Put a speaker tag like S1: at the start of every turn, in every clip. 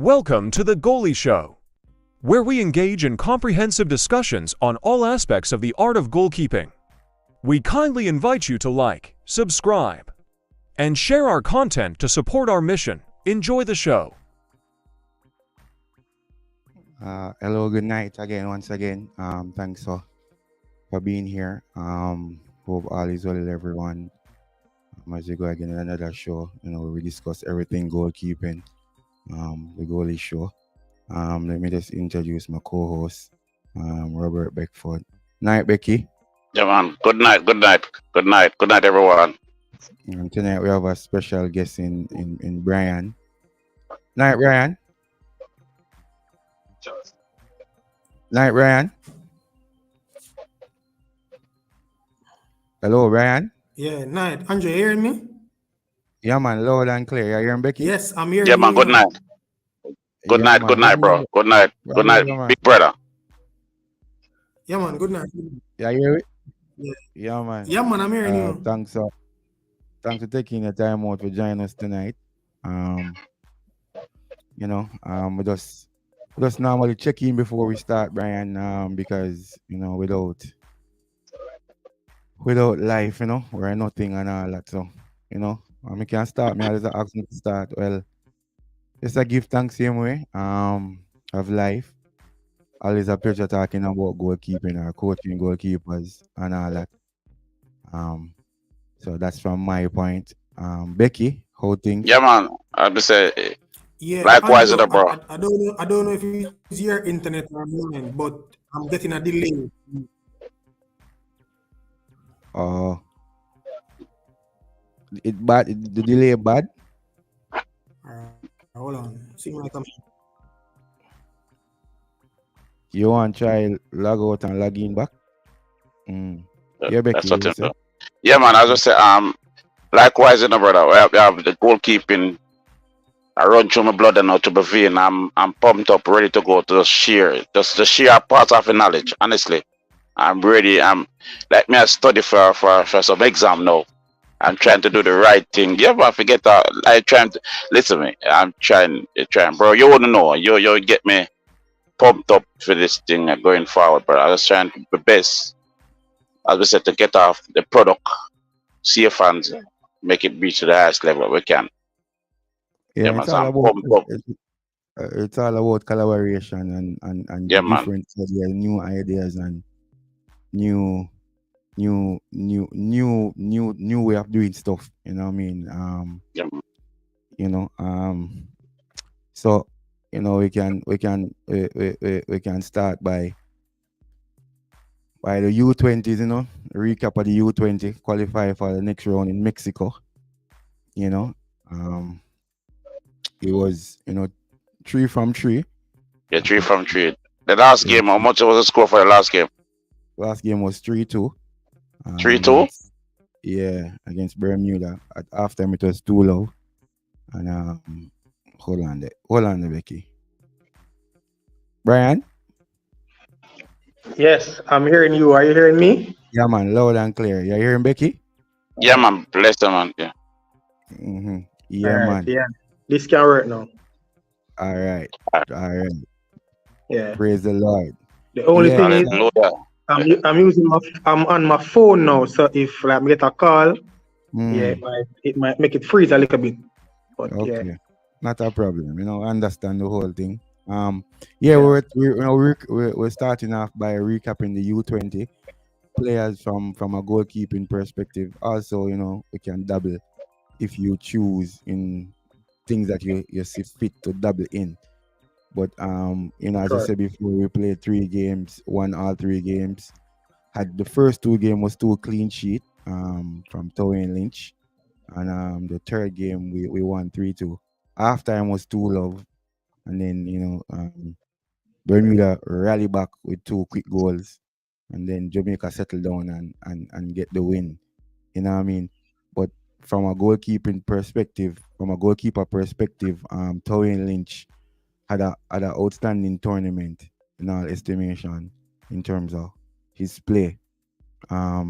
S1: Welcome to The Goalie Show, where we engage in comprehensive discussions on all aspects of the art of goalkeeping. We kindly invite you to like, subscribe, and share our content to support our mission. Enjoy the show.
S2: Hello, good night again, once again. Thanks for being here. Hope all is well with everyone. As we go again in another show, we discuss everything goalkeeping. The Goalie Show. Let me just introduce my co-host, Robert Beckford. Night, Becky.
S3: Yeah, man. Good night, everyone.
S2: And tonight we have a special guest in Brian. Night, Brian. Night, Brian. Hello, Brian.
S4: Yeah, night. Andre, you hearing me?
S2: Yeah, man, loud and clear. You hearing Becky?
S4: Yes, I'm hearing
S3: Yeah, man. Good night. Good night, bro. Good night, big brother.
S4: Yeah, man. Good night.
S2: Yeah, you hear it?
S4: Yeah,
S2: man.
S4: Yeah, man. I'm hearing you.
S2: Thanks for taking the time out to join us tonight. We just normally check in before we start, Brian. Because without life, we're nothing and all that. So, we can start. Me always ask me to start. Well, just a give thanks same way. Of life. Always a pleasure talking about goalkeeping or coaching goalkeepers and all that. So that's from my point. Becky, how things?
S3: Yeah, man. I just say,
S4: yeah.
S3: Likewise, bro.
S4: I don't know if it's your internet or mine, but I'm getting a delay.
S2: It bad. The delay bad.
S4: Hold on. See when I come.
S2: You want to try log out and log in back? Yeah, Becky.
S3: That's what it is. Yeah, man. I just say, likewise, brother. We have the goalkeeping. I run through my blood and now to my vein. I'm pumped up, ready to go to the sheer part of the knowledge. Honestly, I'm ready. I'm like me. I study for some exam now. I'm trying to do the right thing. Yeah, but I forget that. I trying to listen to me. I'm trying, bro. You wouldn't know. You get me pumped up for this thing going forward, bro. I was trying to be the best, as we said, to get off the product, see your fans, make it reach to the highest level we can.
S2: Yeah, man, it's all about collaboration and
S3: yeah,
S2: different ideas, new ideas and new way of doing stuff. You know what I mean? So we can start by the U20s. Recap of the U20 qualify for the next round in Mexico. It was 3 from 3.
S3: Yeah, 3 from 3. The last game, how much was the score for the last game?
S2: Last game was 3-2.
S3: 3-2?
S2: Yeah, against Bermuda. At halftime it was 2-0. And hold on there, Becky. Brian?
S5: Yes, I'm hearing you. Are you hearing me?
S2: Yeah, man, loud and clear. You hearing Becky?
S3: Yeah, man, bless them, man. Yeah.
S2: Yeah, right, man.
S5: Yeah, this can work now.
S2: All right.
S5: Yeah.
S2: Praise the Lord.
S5: The only thing is, I'm on my phone now, so if I get a call, it might make it freeze a little bit. But
S2: okay.
S5: Yeah,
S2: not a problem. I understand the whole thing. We're starting off by recapping the U20 players from a goalkeeping perspective. Also, we can double if you choose in things that you see fit to double in. But as I said before, we played 3 games, won all 3 games. Had the first 2 games was 2 clean sheet from Taywane Lynch, and the third game we won 3-2. Halftime was 2-0, and then Bermuda rally back with 2 quick goals, and then Jamaica settled down and get the win. You know what I mean? But from a goalkeeper perspective, Taywane Lynch had an outstanding tournament in all estimation in terms of his play. I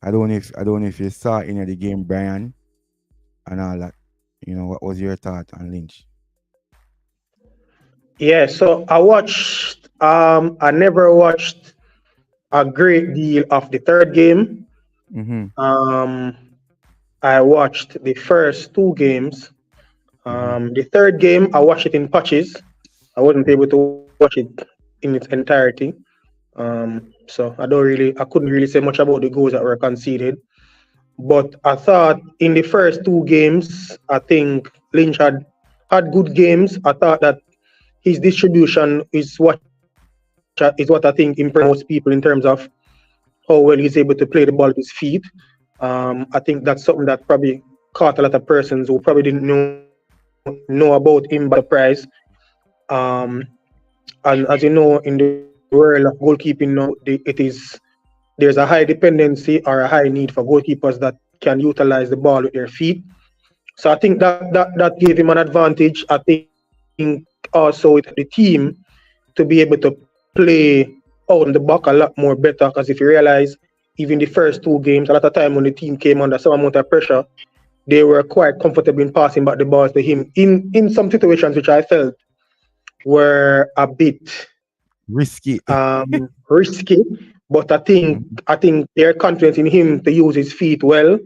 S2: don't know if you saw any of the game, Brian, and all that. What was your thought on Lynch?
S5: Yeah, so I never watched a great deal of the third game. Um, I watched the first two games. The third game, I watched it in patches. I wasn't able to watch it in its entirety. So I couldn't really say much about the goals that were conceded. But I thought in the first two games, I think Lynch had good games. I thought that his distribution is what I think impressed most people in terms of how well he's able to play the ball at his feet. I think that's something that probably caught a lot of persons who probably didn't know about him by surprise. And as you know, in the world of goalkeeping now, there's a high dependency or a high need for goalkeepers that can utilize the ball with their feet. So I think that gave him an advantage. I think also with the team to be able to play out in the back a lot more better. Because if you realize, even the first two games, a lot of time when the team came under some amount of pressure, they were quite comfortable in passing back the balls to him in some situations which I felt were a bit
S2: Risky.
S5: risky. But I think their confidence in him to use his feet well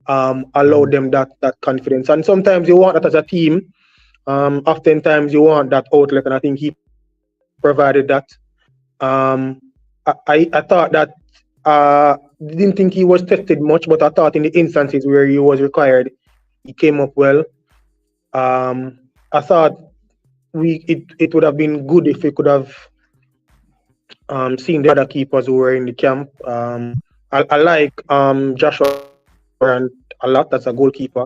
S5: allowed them that confidence. And sometimes you want that as a team. Oftentimes you want that outlet, and I think he provided that. I thought that didn't think he was tested much, but I thought in the instances where he was required, he came up well. I thought it would have been good if we could have seen the other keepers who were in the camp. I like Joshua a lot as a goalkeeper.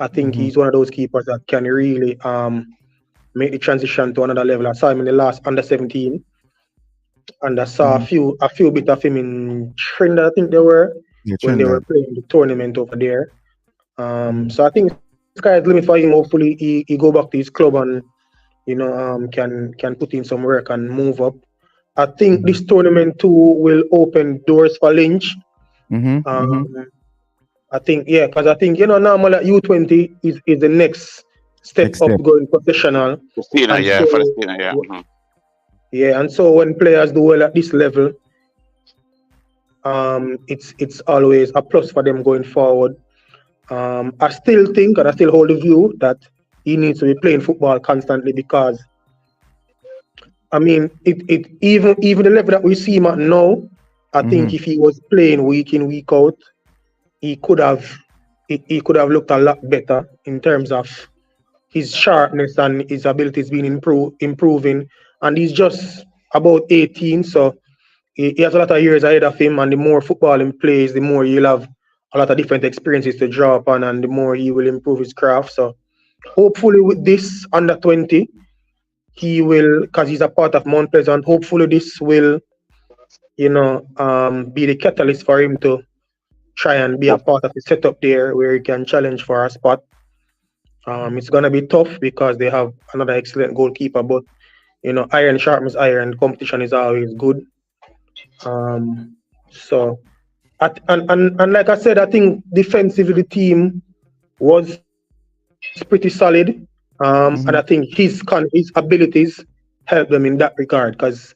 S5: I think he's one of those keepers that can really make the transition to another level. I saw him in the last under-17, and I saw a few bit of him in Trinidad, I think they were, when they were playing the tournament over there. So I think sky's the limit for him. Hopefully he go back to his club and can put in some work and move up. I think this tournament too will open doors for Lynch. I think, because I think, normally U20 is the next step up going professional.
S3: For the senior, yeah.
S5: Yeah, and so when players do well at this level, it's always a plus for them going forward. I still think, and I still hold the view that he needs to be playing football constantly, because I mean, even the level that we see him at now, I think if he was playing week in, week out, he could have looked a lot better in terms of his sharpness and his abilities being improving. And he's just about 18, so he has a lot of years ahead of him. And the more football he plays, the more he'll have a lot of different experiences to draw upon, and the more he will improve his craft. So hopefully with this under 20, he will, because he's a part of Mount Pleasant, hopefully this will, be the catalyst for him to try and be a part of the setup there where he can challenge for a spot. It's going to be tough because they have another excellent goalkeeper, but, iron sharpens iron. Competition is always good. So, and like I said, I think defensively the team was pretty solid. And I think his abilities help them in that regard, because,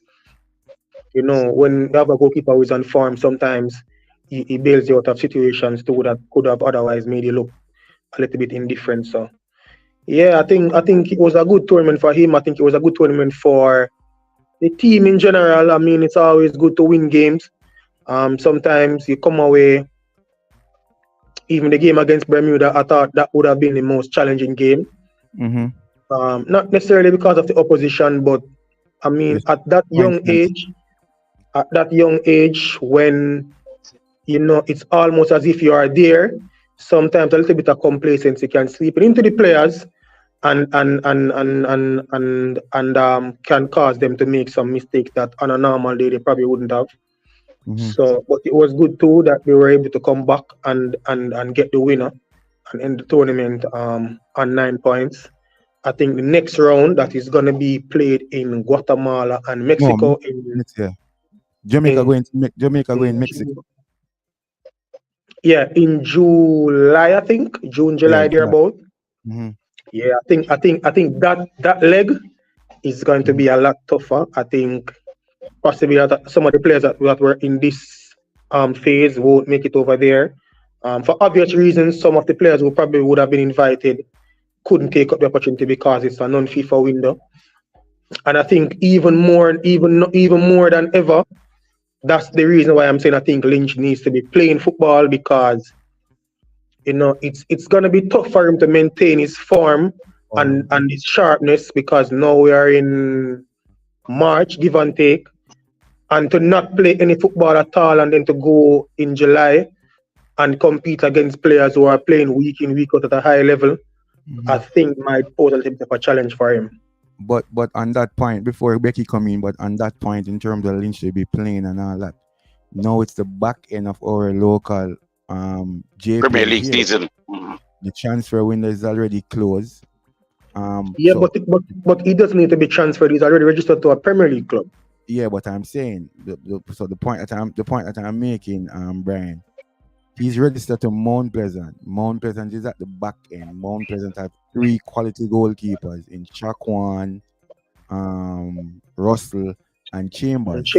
S5: when you have a goalkeeper who is on form, sometimes he bails you out of situations too that could have otherwise made you look a little bit indifferent. So, yeah, I think it was a good tournament for him. I think it was a good tournament for the team in general. I mean, it's always good to win games. Sometimes you come away, even the game against Bermuda, I thought that would have been the most challenging game. Not necessarily because of the opposition, but I mean, at that young age, when it's almost as if you are there, sometimes a little bit of complacency can slip into the players and can cause them to make some mistakes that on a normal day they probably wouldn't have. So, but it was good too that they were able to come back and get the winner and end the tournament on 9 points. I think the next round that is going to be played in Guatemala and Mexico.
S2: Jamaica going Mexico.
S5: Yeah, in July, I think July thereabout. Yeah, I think that leg is going to be a lot tougher. I think possibly that some of the players that were in this phase won't make it over there. For obvious reasons, some of the players who probably would have been invited couldn't take up the opportunity because it's a non-FIFA window. And I think even more than ever, that's the reason why I'm saying I think Lynch needs to be playing football, because it's gonna be tough for him to maintain his form and his sharpness, because now we are in March, give and take, and to not play any football at all and then to go in July and compete against players who are playing week in, week out at a high level, I think might pose a little bit of a challenge for him.
S2: But on that point, before Becky come in, but on that point, in terms of Lynch to be playing and all that, now it's the back end of our local JPL
S3: Premier League
S2: here.
S3: season.
S2: The transfer window is already closed.
S5: Yeah,
S2: so,
S5: but he doesn't need to be transferred. He's already registered to a Premier League club.
S2: yeah, but I'm saying the point that I'm making, Brian, he's registered to Mount Pleasant. Mount Pleasant is at the back end. Mount Pleasant have 3 quality goalkeepers in Chakwan, Russell, and Chambers.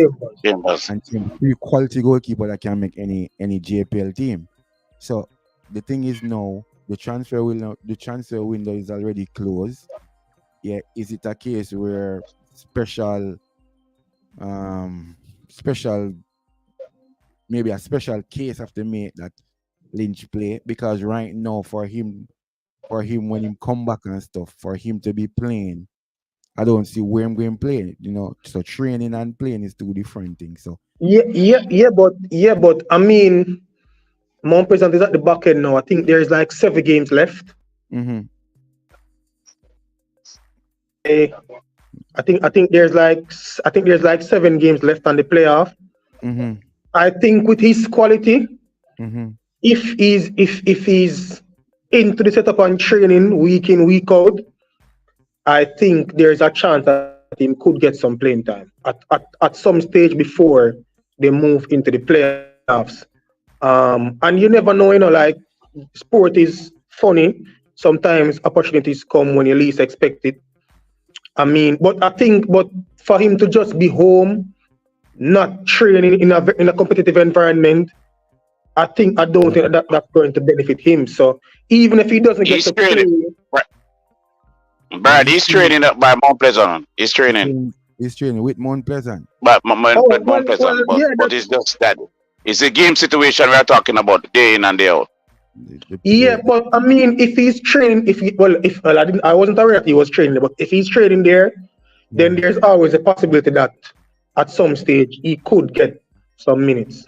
S2: And 3 quality goalkeepers that can make any JPL team. So the thing is now the transfer window is already closed. Yeah, is it a case where special maybe a special case have to make that Lynch play? Because right now for him when he come back and stuff, for him to be playing, I don't see where I'm going to play. So training and playing is 2 different things. So
S5: but I mean, Mount Pleasant is at the back end now. I think there's like 7 games left. I think there's like 7 games left on the playoff. I think with his quality, if he's into the setup and training week in, week out, I think there's a chance that he could get some playing time at some stage before they move into the playoffs. And you never know, like, sport is funny. Sometimes opportunities come when you least expect it. I mean, but for him to just be home, not training in a competitive environment, I don't think that's going to benefit him. So even if he doesn't get to play,
S3: Brad, he's training up by Mount Pleasant. He's training.
S2: He's training with Mount Pleasant.
S3: But it's just that it's a game situation we're talking about day in and day out.
S5: Yeah, but I mean, if he's training, I wasn't aware that he was training, but if he's training there, then there's always a possibility that at some stage he could get some minutes.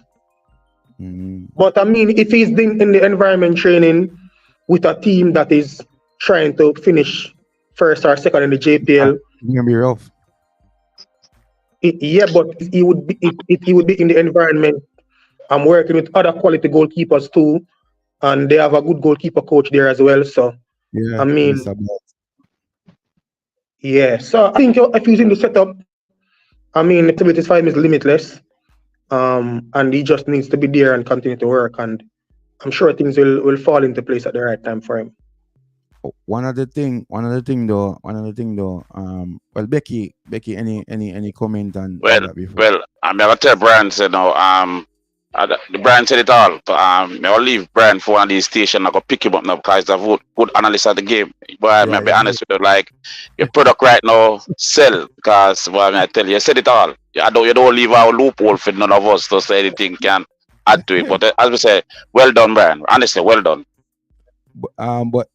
S5: But I mean, if he's in the environment training with a team that is trying to finish first or second in the JPL,
S2: it's gonna be rough.
S5: But he would be in the environment. I'm working with other quality goalkeepers too, and they have a good goalkeeper coach there as well. So
S2: yeah,
S5: I mean, yeah. So I think if he's in the setup, I mean, the possibilities for him is limitless. And he just needs to be there and continue to work, and I'm sure things will fall into place at the right time for him.
S2: One other thing though. Well, Becky, any comment on that before?
S3: Well, I'm gonna tell Brian said the Brian said it all. I'll leave Brian for one of these stations. I go pick him up now because he's a good analyst of the game. But I'll be honest with you, like your product right now sell, because I tell you said it all. You don't leave our loophole for none of us to say anything can add to it. But as we say, well done, Brian. Honestly, well done.
S2: But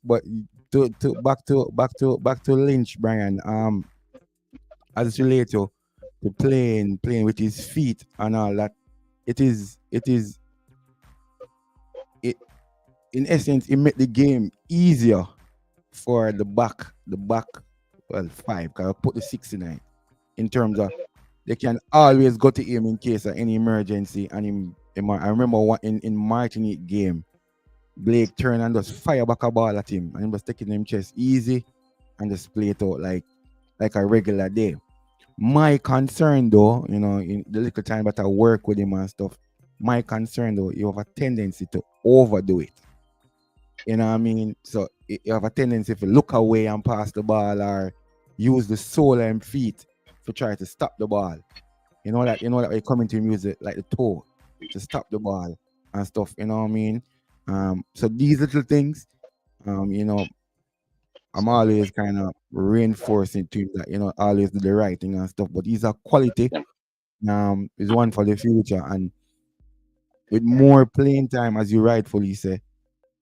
S2: back to Lynch, Brian. As it relates to playing with his feet and all that, it in essence it made the game easier for the back 5, because I put the 69 in terms of they can always go to him in case of any emergency. And I remember in Martinique game, Blake turned and just fire back a ball at him, and he was taking him chest easy and just play it out like a regular day. My concern though, in the little time that I work with him and stuff, my concern though, you have a tendency to overdo it. You know what I mean? So you have a tendency to look away and pass the ball, or use the sole and feet to try to stop the ball. You know that when you come into music like the toe to stop the ball and stuff. You know what I mean? So these little things, I'm always kind of reinforcing to him that always do the right thing and stuff. But he's a quality. Is one for the future, and with more playing time, as you rightfully say,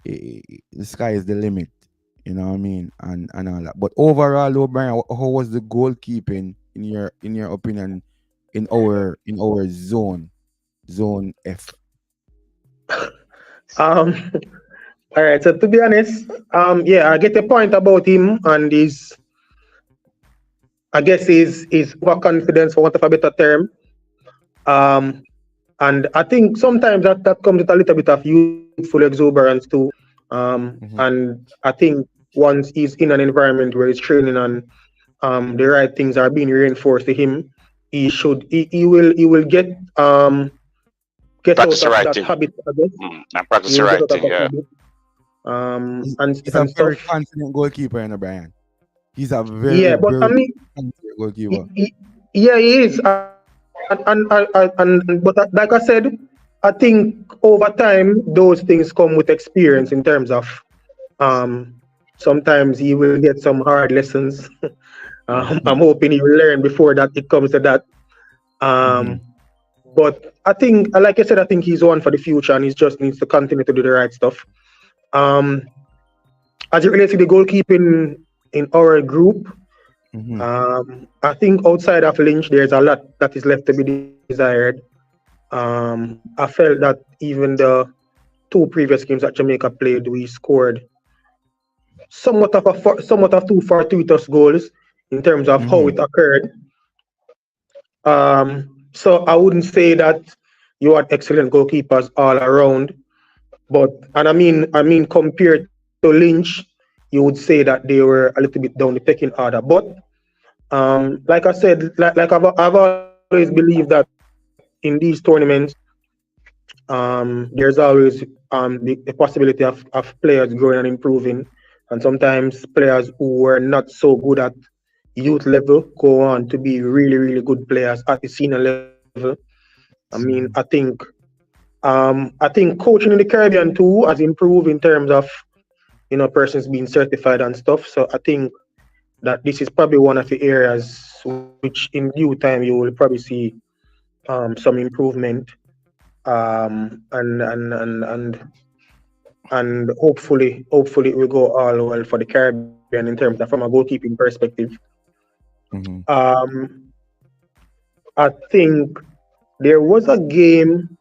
S2: the sky is the limit. You know what I mean, and all that. But overall, though, Brian, how was the goalkeeping in your opinion in our zone F?
S5: All right. So to be honest, I get the point about him and his overconfidence, for want of a better term. And I think sometimes that comes with a little bit of youthful exuberance too. And I think once he's in an environment where he's training and the right things are being reinforced to him, he will get
S3: practice
S5: out of
S3: the right
S5: that
S3: thing.
S5: habit, I guess.
S3: And practice the right thing, yeah.
S2: He's a very confident goalkeeper, Brian. He's a very confident goalkeeper.
S5: He is. But like I said, I think over time those things come with experience in terms of sometimes he will get some hard lessons. I'm hoping he will learn before that it comes to that. But I think, like I said, I think he's one for the future and he just needs to continue to do the right stuff. As it relates to the goalkeeping in our group, I think outside of Lynch, there's a lot that is left to be desired. I felt that even the 2 previous games that Jamaica played, we scored somewhat of 2 fortuitous goals in terms of how it occurred. So I wouldn't say that you had excellent goalkeepers all around, and I mean compared to Lynch, you would say that they were a little bit down the pecking order. But like I said, like I've always believed that in these tournaments, there's always the possibility of players growing and improving, and sometimes players who were not so good at youth level go on to be really, really good players at the senior level. I mean, I think coaching in the Caribbean too has improved in terms of persons being certified and stuff. So I think that this is probably one of the areas which in due time you will probably see some improvement, and hopefully it will go all well for the Caribbean in terms of from a goalkeeping perspective. I think there was a game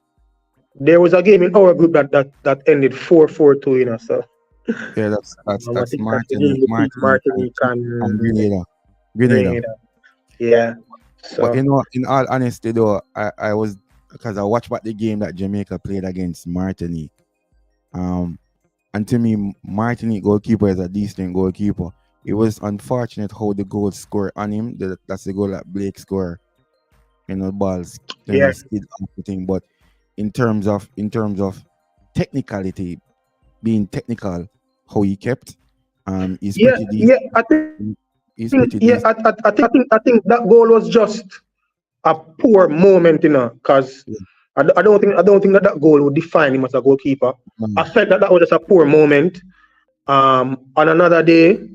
S5: in our group that ended 4-4-2, so
S2: yeah, that's Martinique and Grenada.
S5: Yeah. So,
S2: but in all honesty though, I was, because I watched back the game that Jamaica played against Martinique. And to me, Martinique goalkeeper is a decent goalkeeper. It was unfortunate how the goal scored on him. That's the goal that Blake scored. Balls skid off the thing. But in terms of technicality, being technical, how he kept, he's pretty decent.
S5: I think that goal was just a poor moment, because I don't think that goal would define him as a goalkeeper. I felt that was just a poor moment. On another day,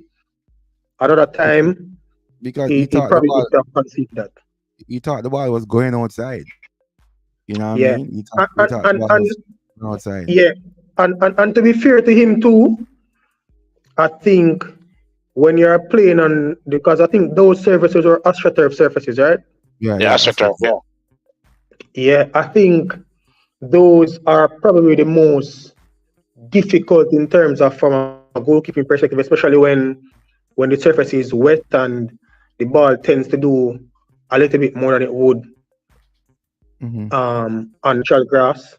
S5: another time,
S2: because
S5: he probably would have conceded that.
S2: He thought the ball was going outside. You know what I mean? He thought the ball was going outside.
S5: Yeah, and to be fair to him too, I think when you're playing on, because I think those surfaces are AstroTurf surfaces, right?
S3: Yeah, AstroTurf. Yeah.
S5: Yeah, I think those are probably the most difficult in terms of from a goalkeeping perspective, especially when the surface is wet and the ball tends to do a little bit more than it would on natural grass.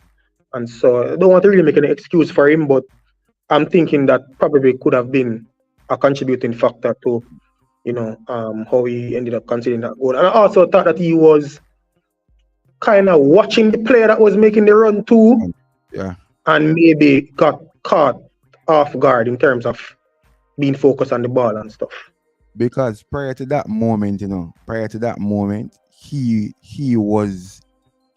S5: And so I don't want to really make an excuse for him, but I'm thinking that probably could have been a contributing factor to, how he ended up conceding that goal. And I also thought that he was kind of watching the player that was making the run too, and maybe got caught off guard in terms of being focused on the ball and stuff.
S2: because prior to that moment, he was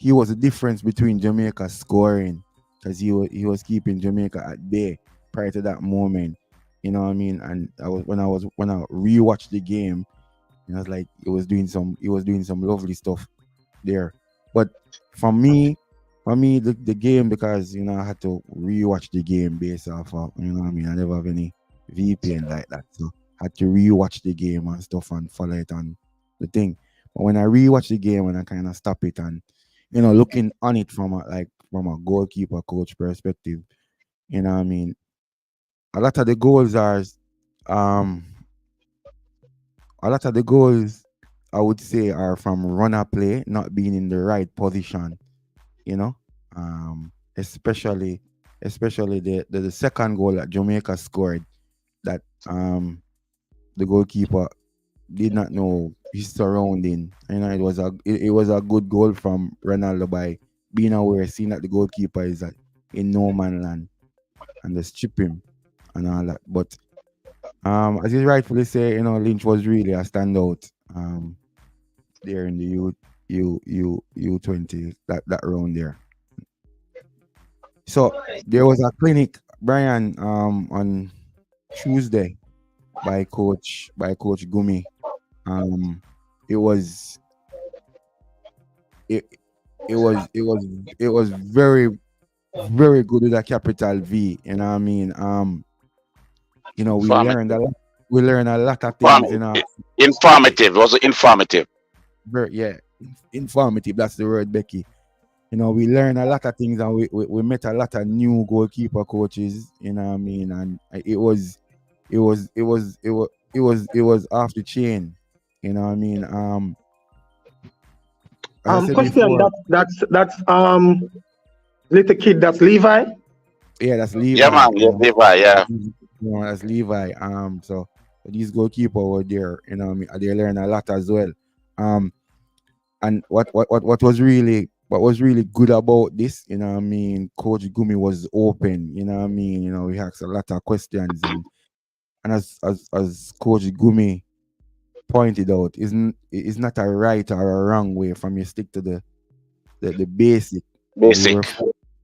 S2: the difference between Jamaica scoring, because he was keeping Jamaica at bay prior to that moment. You know what I mean? And when I rewatched the game, I was like, he was doing some lovely stuff there. But for me, the game, because I had to rewatch the game based off of, what I mean, I never have any VPN like that, so I had to rewatch the game and stuff and follow it on the thing. But when I rewatch the game and I kind of stop it and looking on it from a goalkeeper coach perspective, what I mean, a lot of the goals are um a lot of the goals, I would say, are from runner play, not being in the right position, you know. Especially the second goal that Jamaica scored, that the goalkeeper did not know his surrounding. It was a good goal from Ronaldo by being aware, seeing that the goalkeeper is in no man land, and just chip him and all that. But as you rightfully say, Lynch was really a standout there in the U20, that round there. So there was a clinic, Brian, on Tuesday by Coach Gumi. It was it it was very, very good with a capital V. You know what I mean? We
S3: Informative.
S2: learned a lot of things.
S3: Informative. Was it informative?
S2: Yeah, informative. That's the word, Becky. We learned a lot of things, and we met a lot of new goalkeeper coaches. You know what I mean? And it was off the chain. You know what I mean? As I said
S5: Question,
S2: before,
S5: that's little kid, that's Levi.
S2: yeah, that's
S3: Yeah,
S2: Levi.
S3: man. Yeah, Levi. Yeah.
S2: That's Levi. So these goalkeeper were there. What I mean, they learned a lot as well. And what was really good about this, what I mean, Coach Gumi was open. What I mean, we asked a lot of questions, and as Coach Gumi pointed out, it's not a right or a wrong way from you stick to the basic. But
S3: Basic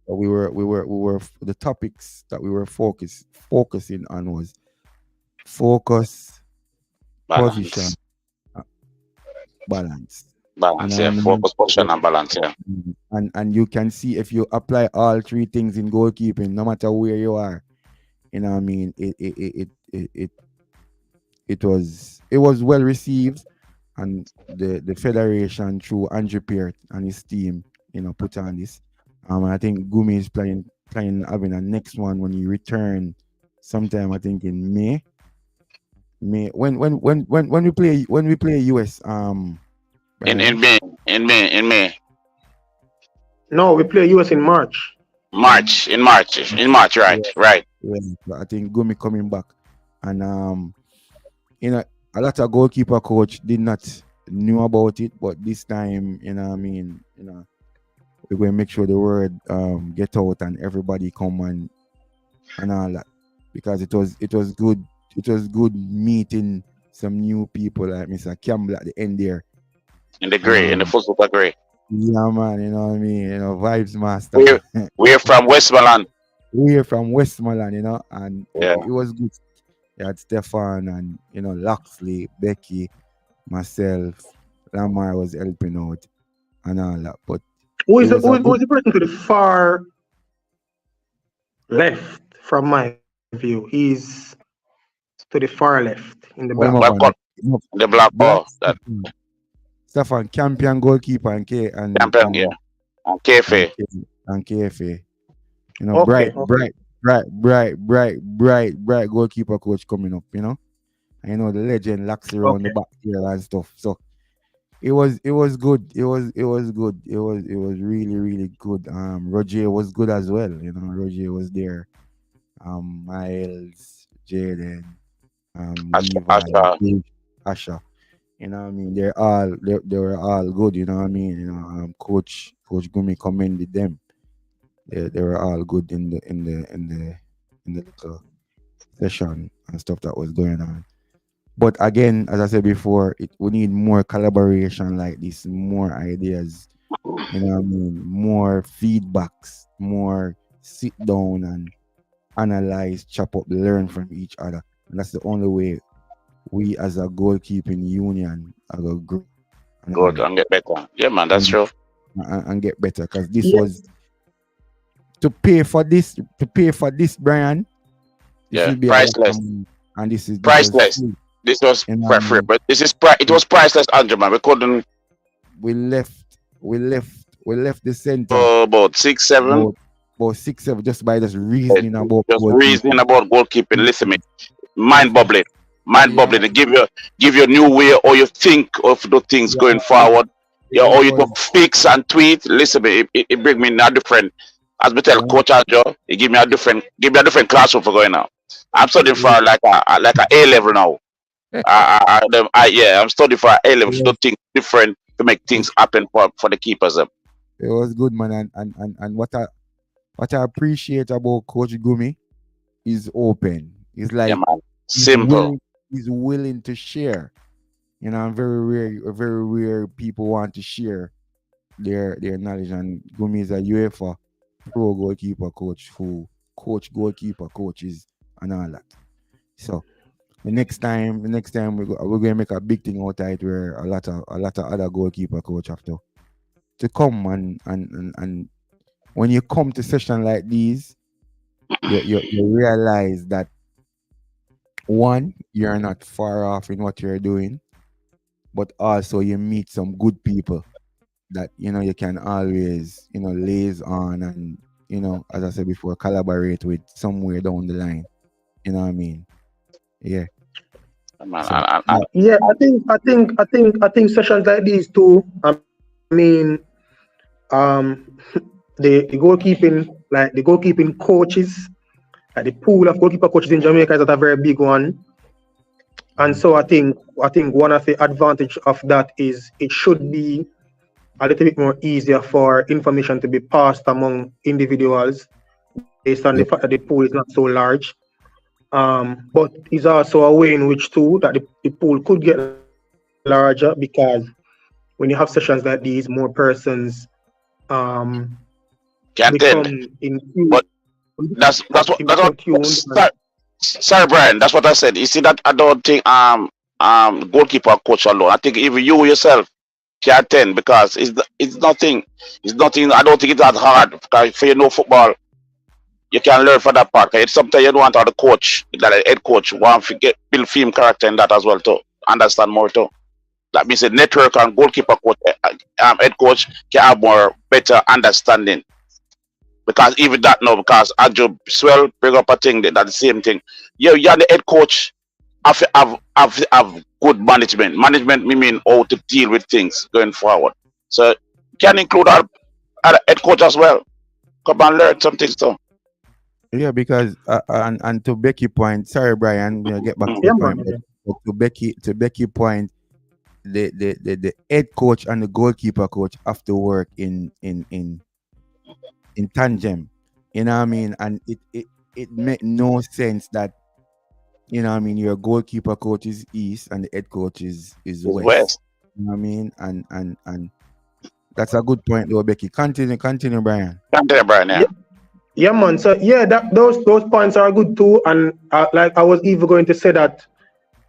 S2: the topics that we were focusing on was focus, position,
S3: balance.
S2: balance.
S3: Balance.
S2: What I
S3: Yeah.
S2: mean?
S3: Focus, position, and balance. Yeah.
S2: And you can see, if you apply all three things in goalkeeping, no matter where you are, what I mean, it was well received, and the federation, through Andrew Peart and his team, put on this. I think Gumi is planning having a next one when he return sometime, I think in May. When we play US,
S3: In
S2: Brian.
S3: May. In May.
S5: No, we play US in March.
S3: March. In March. In March. Right. Right.
S2: Yeah, but I think Gumi coming back, and a lot of goalkeeper coach did not knew about it, but this time, what I mean, we're going to make sure the word get out and everybody come and all that, because it was good. It was good meeting some new people like Mr. Campbell at the end there.
S3: In the gray. In the football gray.
S2: Yeah, man, you know what I mean. Vibes master.
S3: We're from Westmoreland.
S2: We're from Westmoreland, and
S3: Yeah.
S2: it was good. You had Stefan and Loxley, Becky, myself, Lamar was helping out and all that. But
S5: Who is
S2: it was a
S5: who is the person to the far left from my view? He's to the far left in the black.
S3: The black ball. That
S2: Stefan, champion goalkeeper, and
S3: champion. Yeah. And KFA.
S2: and KFA.
S5: Okay,
S2: bright goalkeeper coach coming up. The legend Laxley around the back here and stuff. So it was good. It was good. It was really, really good. Roger was good as well. Roger was there. Miles, Jaden, Levi, Asha. What I mean, they were all good. What I mean, Coach Gumi commended them. They were all good in the little session and stuff that was going on. But again, as I said before, we need more collaboration like this, more ideas, you know what I mean? More feedbacks, more sit down and analyze, chop up, learn from each other. And that's the only way we as a goalkeeping union are going to grow
S3: Good and get better. Yeah, man, that's true.
S2: and get better. Because this
S5: Yeah.
S2: was to pay for this, Brian. This
S3: Yeah,
S2: will be a lot of
S3: priceless.
S2: money. And this was
S3: Priceless.
S2: free.
S3: This was
S2: You know
S3: for
S2: what I
S3: free,
S2: mean?
S3: but it was priceless, Andrew, man. We couldn't
S2: We left the center
S3: about 6, 7.
S2: about 6, 7 just by just reasoning about
S3: Just
S2: goalkeeping.
S3: reasoning about goalkeeping. Listen me, mind bubbling. They give you a new way or you think of the things going forward. Yeah, or you go fix and tweet. Listen me, it bring me in a different. As we tell Coach Ajo, he give me a different classroom for going now. I'm studying for like a A level now. I'm studying for A level to do things different to make things happen for the keepers.
S2: It was good, man, and what I appreciate about Coach Gumi is open. He's like
S3: Yeah, man. Simple.
S2: He's willing to share. You know, very rare people want to share their knowledge. And Gumi is a UEFA pro goalkeeper coach who coach goalkeeper coaches and all that. So the next time we're gonna make a big thing out of it where a lot of other goalkeeper coach have to come and when you come to session like these, you realize that one, you're not far off in what you're doing, but also you meet some good people that you can always laze on and as I said before, collaborate with somewhere down the line. You know what I mean? Yeah.
S3: Man,
S2: So,
S5: Yeah, I think sessions like these too. I mean, the goalkeeping coaches, the pool of goalkeeper coaches in Jamaica is a very big one. And so I think one of the advantage of that is it should be a little bit more easier for information to be passed among individuals based on the fact that the pool is not so large. But it's also a way in which too that the pool could get larger, because when you have sessions like these, more persons
S3: can
S5: become
S3: in but that's what sorry, Brian, that's what I said. You see that I don't think goalkeeper coach alone. I think even you yourself can attend, because it's nothing. I don't think it's that hard, because for football, you can learn for that part. It's something you don't want the coach, like the head coach, want to build film character in that as well too. Understand more too. That means the network and goalkeeper coach, head coach can have more better understanding. Because even that now, because Ajo Swell bring up a thing that's the same thing. You're the head coach, have good management. Management mean how to deal with things going forward. So can include our head coach as well. Come and learn some things too.
S2: Yeah, because and to Becky's point, sorry Brian, we'll get back to the point. But to Becky's point, the head coach and the goalkeeper coach have to work in tandem. You know what I mean? And it make no sense that your goalkeeper coach is east and the head coach is west. You know what I mean? And that's a good point though, Becky. Continue, Brian.
S3: Continue, Brian, yeah.
S5: Yeah, man. So yeah, those points are good too. And like I was even going to say that,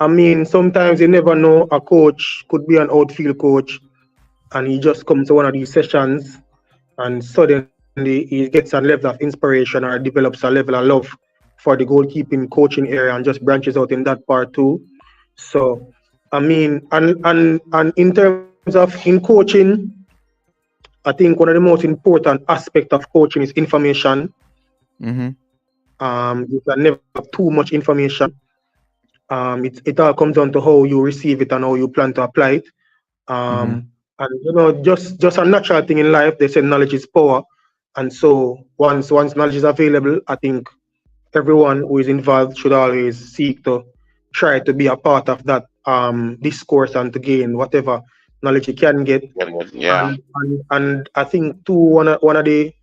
S5: I mean, sometimes you never know, a coach could be an outfield coach and he just comes to one of these sessions and suddenly he gets a level of inspiration or develops a level of love for the goalkeeping coaching area and just branches out in that part too. So I mean, and in terms of in coaching, I think one of the most important aspects of coaching is information.
S2: Mm-hmm.
S5: You can never have too much information. It all comes down to how you receive it and how you plan to apply it. And just a natural thing in life, they say knowledge is power. And so once knowledge is available, I think everyone who is involved should always seek to try to be a part of that discourse and to gain whatever knowledge you can get.
S3: Yeah.
S5: And I think too, one of the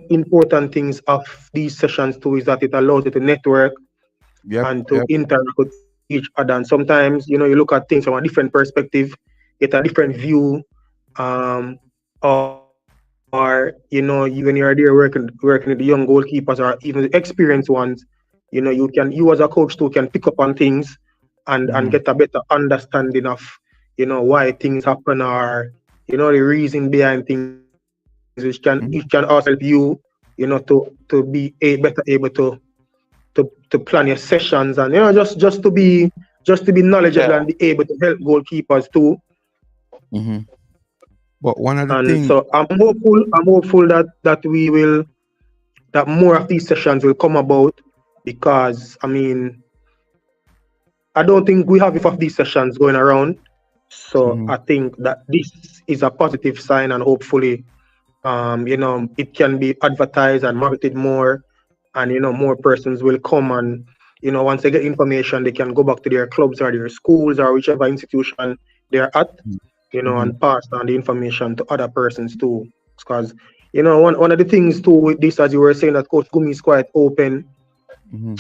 S5: important things of these sessions too is that it allows you to network and to interact each other. And sometimes, you look at things from a different perspective, get a different view, um, or when you're there working with the young goalkeepers or even the experienced ones, you as a coach too can pick up on things and get a better understanding of why things happen or the reason behind things, which can also help you to be better able to plan your sessions and just to be knowledgeable and be able to help goalkeepers too.
S2: But one of the
S5: And
S2: things,
S5: so I'm hopeful that more of these sessions will come about, because I don't think we have enough of these sessions going around. So I think that this is a positive sign, and hopefully it can be advertised and marketed more, and more persons will come, and once they get information, they can go back to their clubs or their schools or whichever institution they're at, and pass on the information to other persons too. Because one of the things too with this, as you were saying, that Coach Gumi is quite open.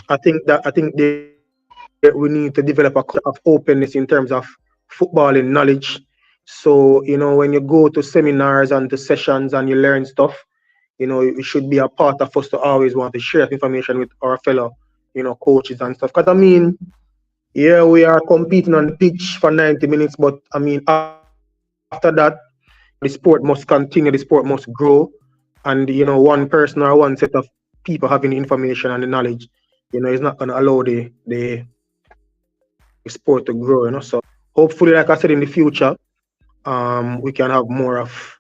S5: I think we need to develop a culture of openness in terms of footballing knowledge. So when you go to seminars and to sessions and you learn stuff, it should be a part of us to always want to share information with our fellow coaches and stuff. Because we are competing on the pitch for 90 minutes, but after that, the sport must continue, the sport must grow, and one person or one set of people having the information and the knowledge, is not going to allow the sport to grow. So hopefully, like I said, in the future, we can have more of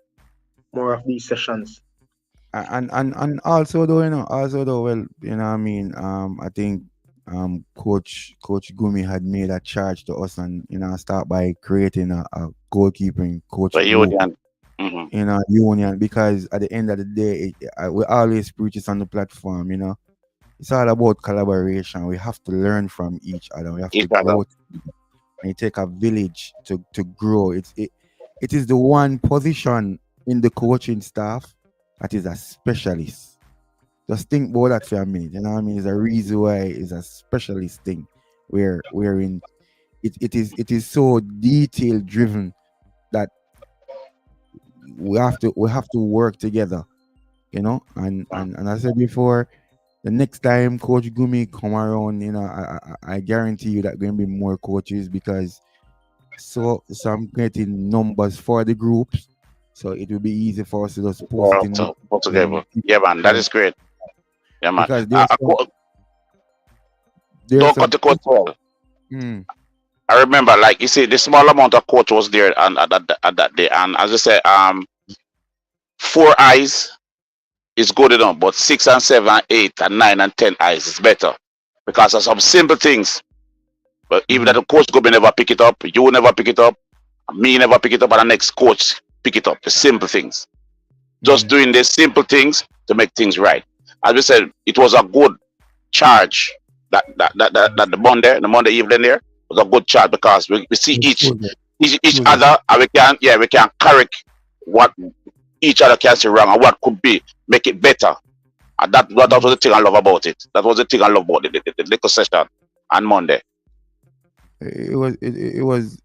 S5: these sessions.
S2: And also though, well, I think Coach Gumi had made a charge to us, and start by creating a goalkeeping coach group, union, because at the end of the day, we always preach this on the platform. It's all about collaboration. We have to learn from each other. We have to grow. And it take a village to grow. It is the one position in the coaching staff that is a specialist. Just think about that for a minute. It's a reason why it's a specialist thing. Wherein it is so detail driven that we have to work together. And as I said before, the next time Coach Gumi come around, I guarantee you that going to be more coaches, because so I'm getting numbers for the groups, so it will be easy for us to just post it in
S3: put together. Yeah, man, that is great. Yeah, man.
S2: Because
S3: Don't cut the coach well. I remember, like you see, the small amount of coach was there and at that day, and as I said, 4 eyes is good enough, but 6 and 7 and 8 and 9 and 10 eyes is better, because of some simple things. But even that the coach go never pick it up, you never pick it up, me never pick it up, and the next coach pick it up. The simple things, just doing the simple things to make things right. As we said, it was a good charge that the Monday evening there was a good charge, because we see each other, and we can correct what each other can see wrong and what could be make it better. And that was the thing I love about it. That was the thing I love about the little session on Monday.
S2: It was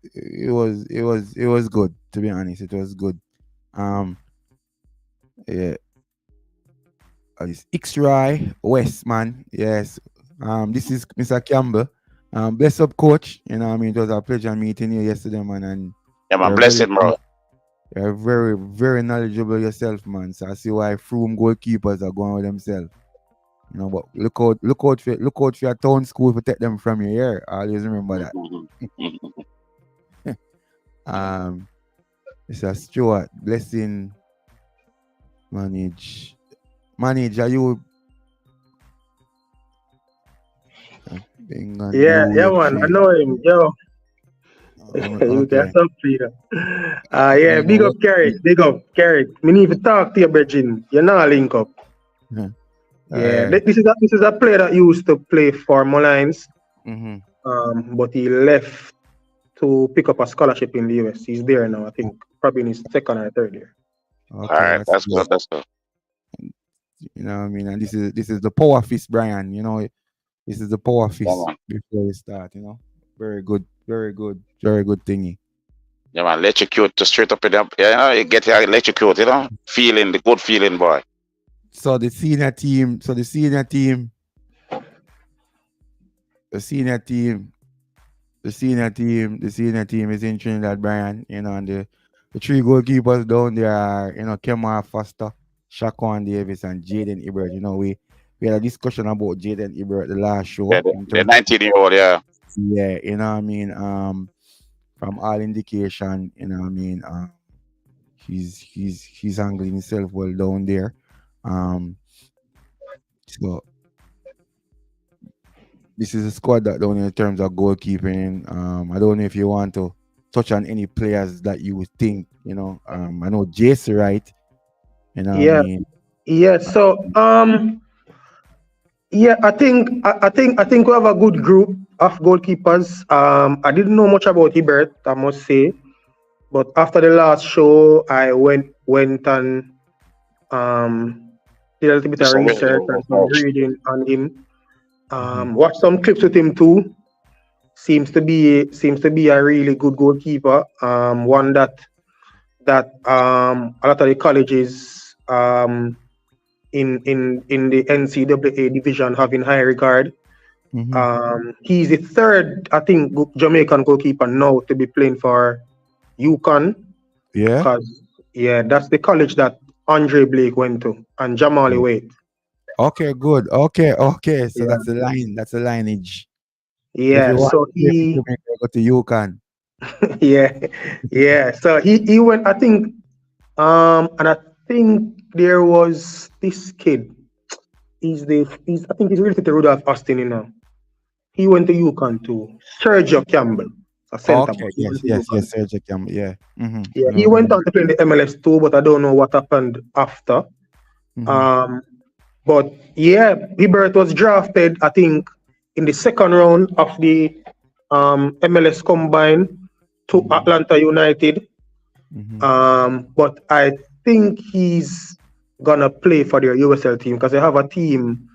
S2: good, to be honest. It was good. Yeah. It's X-Ray West, man. Yes. This is Mr. Campbell. Bless up, coach. It was a pleasure meeting you yesterday, man. And
S3: yeah, man, bless him, bro.
S2: You're very, very knowledgeable yourself, man. So I see why Froome goalkeepers are going with themselves. But look out for your town school to take them from you here. Always remember that. Mr. Stuart, blessing, manage. Are you?
S5: Yeah, man. I know him, yo. You can talk to you. Yeah, big up Carrick. Me need to talk to you, Bridging. You're not link up. Yeah, this is a player that used to play for Molines, but he left to pick up a scholarship in the US. He's there now, I think, probably in his second or third year.
S2: Okay,
S3: all right, that's good. That's good.
S2: And this is the power fist, Brian. This is the power fist before we start. Very good. Very good. Very good thingy.
S3: Yeah, man, electrocute to straight up in the, you get electrocute, feeling, the good feeling, boy.
S2: So the senior team, the senior team is in Trinidad, Brian. And the three goalkeepers down there are, Kemar Foster, Shaquan Davis, and Jaden Ibert. We had a discussion about Jaden Ibert the last show.
S3: Yeah, the 19-year-old, yeah.
S2: Yeah, you know what I mean. From all indication, you know what I mean. He's handling himself well down there. So this is a squad that down in terms of goalkeeping. I don't know if you want to touch on any players that you would think, I know Jace, right? You know what I mean?
S5: Yeah. So yeah, I think we have a good group of goalkeepers. I didn't know much about Hebert, I must say, but after the last show, I went and did a little bit of research and some reading on him. Watched some clips with him too. Seems to be a really good goalkeeper. One that a lot of the colleges in the NCAA division have in high regard. He's the third, I think, Jamaican goalkeeper now to be playing for UConn.
S2: Yeah.
S5: Because that's the college that Andre Blake went to and Jamali Wade.
S2: Okay, good. Okay. So that's the line. That's the lineage.
S5: Yeah. So he
S2: go to UConn.
S5: yeah. So he went. I think, and I think there was this kid. I think he's related to Rudolph Austin, He went to UConn too. Sergio Campbell, a center back.
S2: Yes, Sergio Campbell. Yeah.
S5: Yeah, he went on to play in the MLS too, but I don't know what happened after. But yeah, Hebert was drafted, I think, in the second round of the MLS Combine to Atlanta United. But I think he's gonna play for their USL team because they have a team,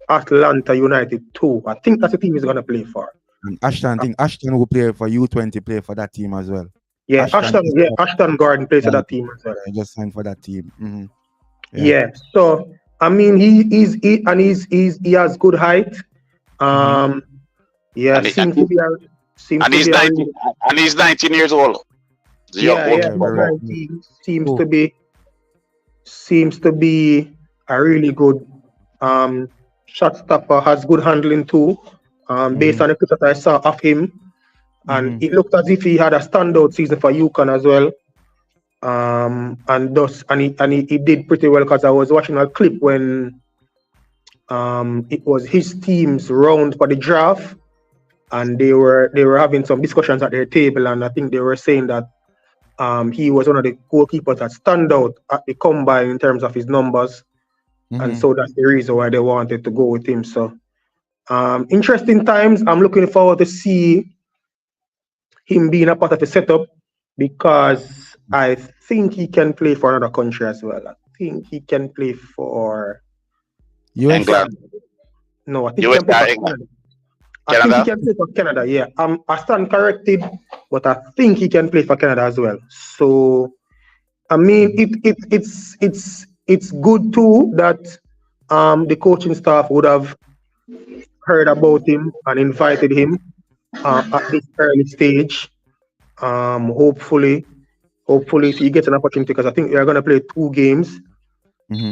S5: Atlanta United too. I think that's the team he's gonna play for.
S2: And Ashton will play for U20, play for that team as well.
S5: Yeah, Ashton Gordon plays for that team as well.
S2: I just signed for that team.
S5: Yeah. So I mean, he has good height. Yeah,
S3: and he's 19 years old.
S5: Seems to be a really good shot stopper. Has good handling too. Based on the clips that I saw of him, and it looked as if he had a standout season for UConn as well. And he did pretty well because I was watching a clip when it was his team's round for the draft, and they were having some discussions at their table, and I think they were saying that he was one of the goalkeepers that stand out at the combine in terms of his numbers, and so that's the reason why they wanted to go with him. So interesting times. I'm looking forward to see him being a part of the setup because I think he can play for another country as well. I think he can play for
S3: England.
S5: No, I think he can play for Canada. I think he can play for Canada. Yeah, I stand corrected, but I think he can play for Canada as well. So, I mean, it's good too that the coaching staff would have heard about him and invited him at this early stage. Hopefully if he gets an opportunity, because I think they're going to play 2 games.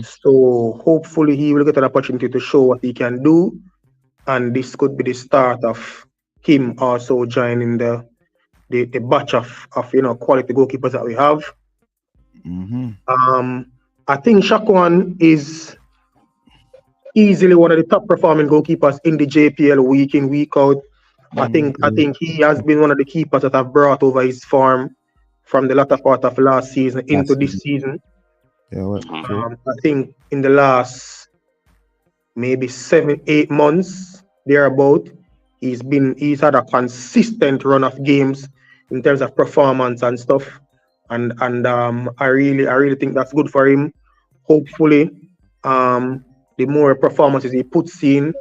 S5: So hopefully he will get an opportunity to show what he can do, and this could be the start of him also joining the batch of quality goalkeepers that we have. I think Shaquan is easily one of the top performing goalkeepers in the JPL week in, week out. I think he has been one of the keepers that have brought over his form from the latter part of last season into this season. I think in the last maybe 7-8 months thereabout, he's had a consistent run of games in terms of performance and stuff, and I really think that's good for him. Hopefully, the more performances he puts in,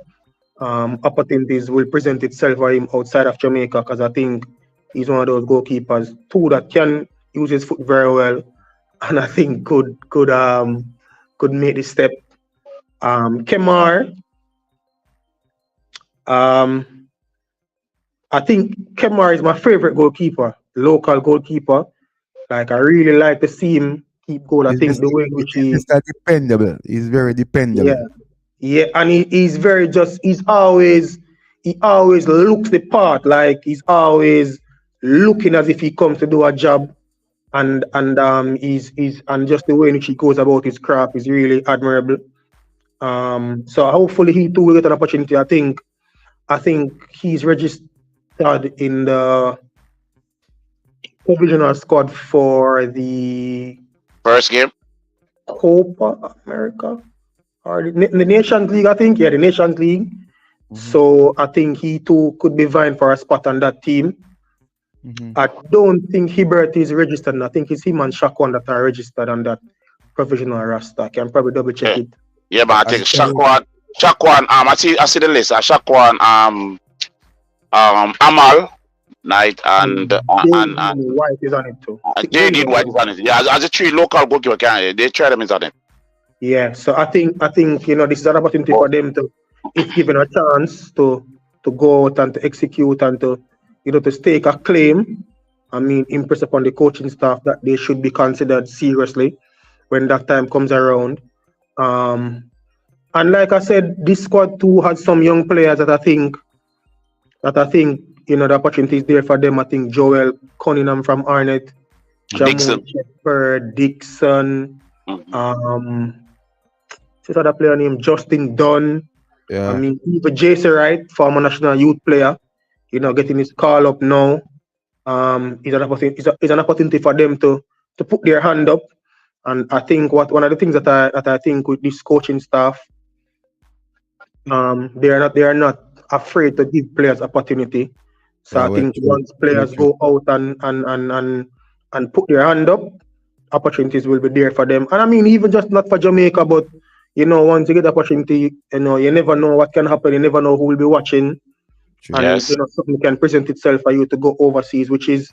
S5: opportunities will present itself for him outside of Jamaica, because I think he's one of those goalkeepers too that can use his foot very well, and I think could make the step. Kemar, I think Kemar is my favorite goalkeeper, local goalkeeper. Like, I really like to see him keep goal. I think the way in which
S2: he's dependable. He's very dependable.
S5: Yeah, and he's very he always looks the part. Like, he's always looking as if he comes to do a job, and he's and just the way in which he goes about his craft is really admirable. So hopefully he too will get an opportunity. I think he's registered in the provisional squad for the
S3: First game.
S5: Copa America or the Nations League. I think, the Nations League. So I think he too could be vying for a spot on that team. I don't think Hibbert is registered. I think it's him and Shakwan that are registered on that provisional roster. I can probably double check it.
S3: Yeah, but I think Shakwan. I see the list. Shakwan. Amal. Knight and
S5: White is on it too.
S3: JD White is on it. Yeah, as a three local goalkeeper can they try them is on it.
S5: Yeah, so I think this is an opportunity for them to, if given a chance, to go out and to execute and to to stake a claim. I mean, impress upon the coaching staff that they should be considered seriously when that time comes around. And like I said, this squad too has some young players that I think the opportunity is there for them. I think Joel Cunningham from Arnett,
S3: Dixon,
S5: Shepherd, Dixon, this other player named Justin Dunn.
S2: Yeah.
S5: I mean, even Jason Wright, former national youth player, getting his call up now. Is an opportunity for them to put their hand up. And I think one of the things that I think with this coaching staff, they are not afraid to give players opportunity. So I think once players go out and put their hand up, opportunities will be there for them. And I mean, even just not for Jamaica, but once you get the opportunity, you never know what can happen. You never know who will be watching.
S2: True.
S5: And something can present itself for you to go overseas, which is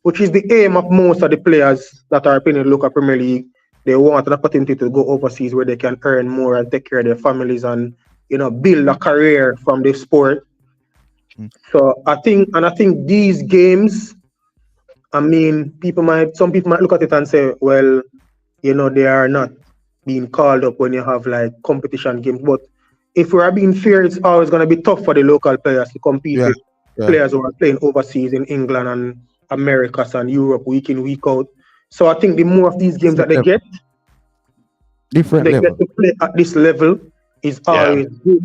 S5: the aim of most of the players that are playing in the local Premier League. They want an opportunity to go overseas where they can earn more and take care of their families and build a career from the sport. So I think these games, I mean, some people might look at it and say, well, they are not being called up when you have like competition games. But if we are being fair, it's always going to be tough for the local players to compete with players who are playing overseas in England and Americas and Europe week in, week out. So I think the more of these games that they get, get to play at this level is always good,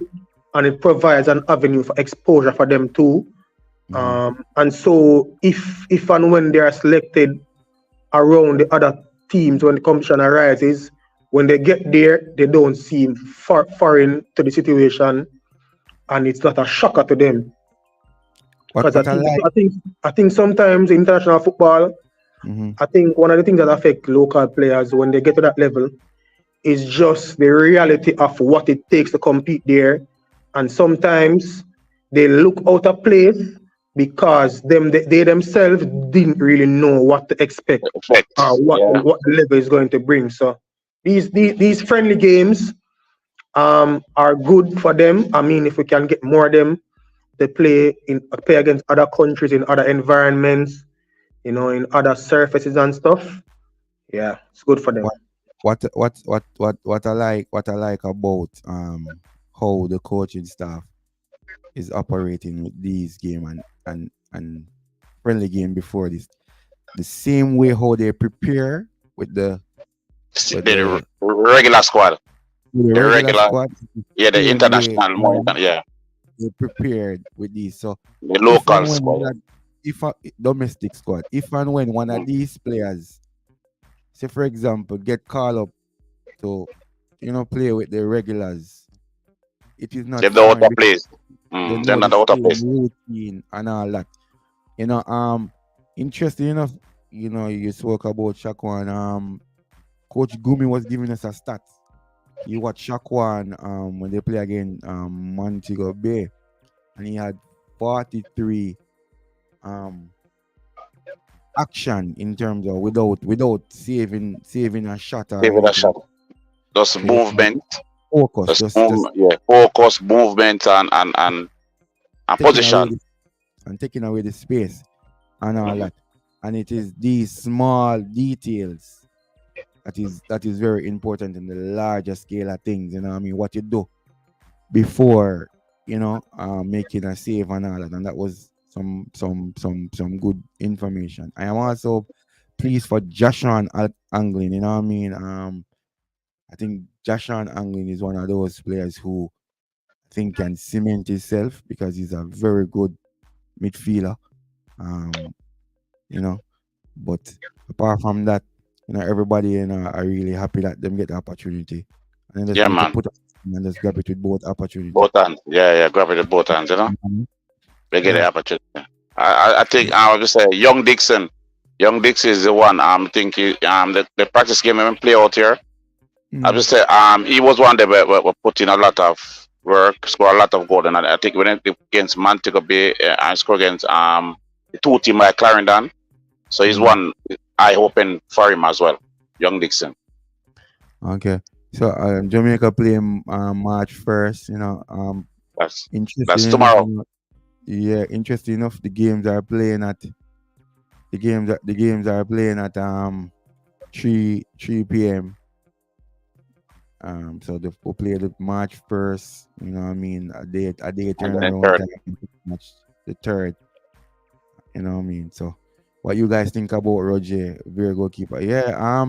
S5: and it provides an avenue for exposure for them too. And so if and when they are selected around the other teams when the competition arises, when they get there, they don't seem foreign to the situation, and it's not a shocker to them. Because I think sometimes in international football, I think one of the things that affect local players when they get to that level is just the reality of what it takes to compete there. And sometimes they look out of place because they themselves didn't really know what to expect or what the level is going to bring. So these friendly games are good for them. I mean, if we can get more of them, they play against other countries in other environments, in other surfaces and stuff. Yeah, it's good for them.
S2: What I like about how the coaching staff is operating with these game and friendly game before this, the same way how they prepare with the
S3: regular squad.
S2: The regular squad.
S3: Yeah, the international
S2: they prepared with these. So
S3: the local squad.
S2: Domestic squad. If and when one of these players, say for example, get called up to play with the regulars, it is not.
S3: They're the out of place. They're not out of place.
S2: Routine and all that. Interesting enough. You spoke about Shakwan. Coach Gumi was giving us a stat you watch Shaquan when they play again Montego Bay, and he had 43 um action in terms of without saving a shot or
S3: Give it a
S2: anything.
S3: shot. Just
S2: So you
S3: movement,
S2: focus, just
S3: focus, movement, and
S2: taking away
S3: position.
S2: taking away the space and all
S3: Mhm.
S2: that. And it is these small details that is very important in the larger scale of things. You know what I mean? What you do before, making a save and all that. And that was some good information. I am also pleased for Joshua Anglin. You know what I mean? I think Joshua Anglin is one of those players who I think can cement himself because he's a very good midfielder. Um, you know, but apart from that, everybody are really happy that them get the opportunity. And then just
S3: Yeah,
S2: need to
S3: man.
S2: put up and just grab it with both opportunity.
S3: Both hands. Yeah. Grab it with both hands.
S2: Mhm.
S3: They get the
S2: Yeah.
S3: opportunity. I think I would just say Young Dixon. Young Dixon is the one. Think the practice game even play out here. I
S2: Mm.
S3: just say he was one that were put in a lot of work, score a lot of goal, and I think when it against Montego Bay and score against the two team like Clarendon, so he's
S2: Mm.
S3: one eye open for him as well. Young Dixon.
S2: Okay. So Jamaica play March 1st.
S3: That's
S2: Interesting
S3: that's
S2: enough.
S3: tomorrow.
S2: Yeah, interesting enough. The games are playing at 3 p.m. So we'll play the March 1st. You know what I mean? A day
S3: And then
S2: turnaround
S3: third.
S2: time. Match the third. You know what I mean? So what you guys think about Roger, very goalkeeper? Yeah,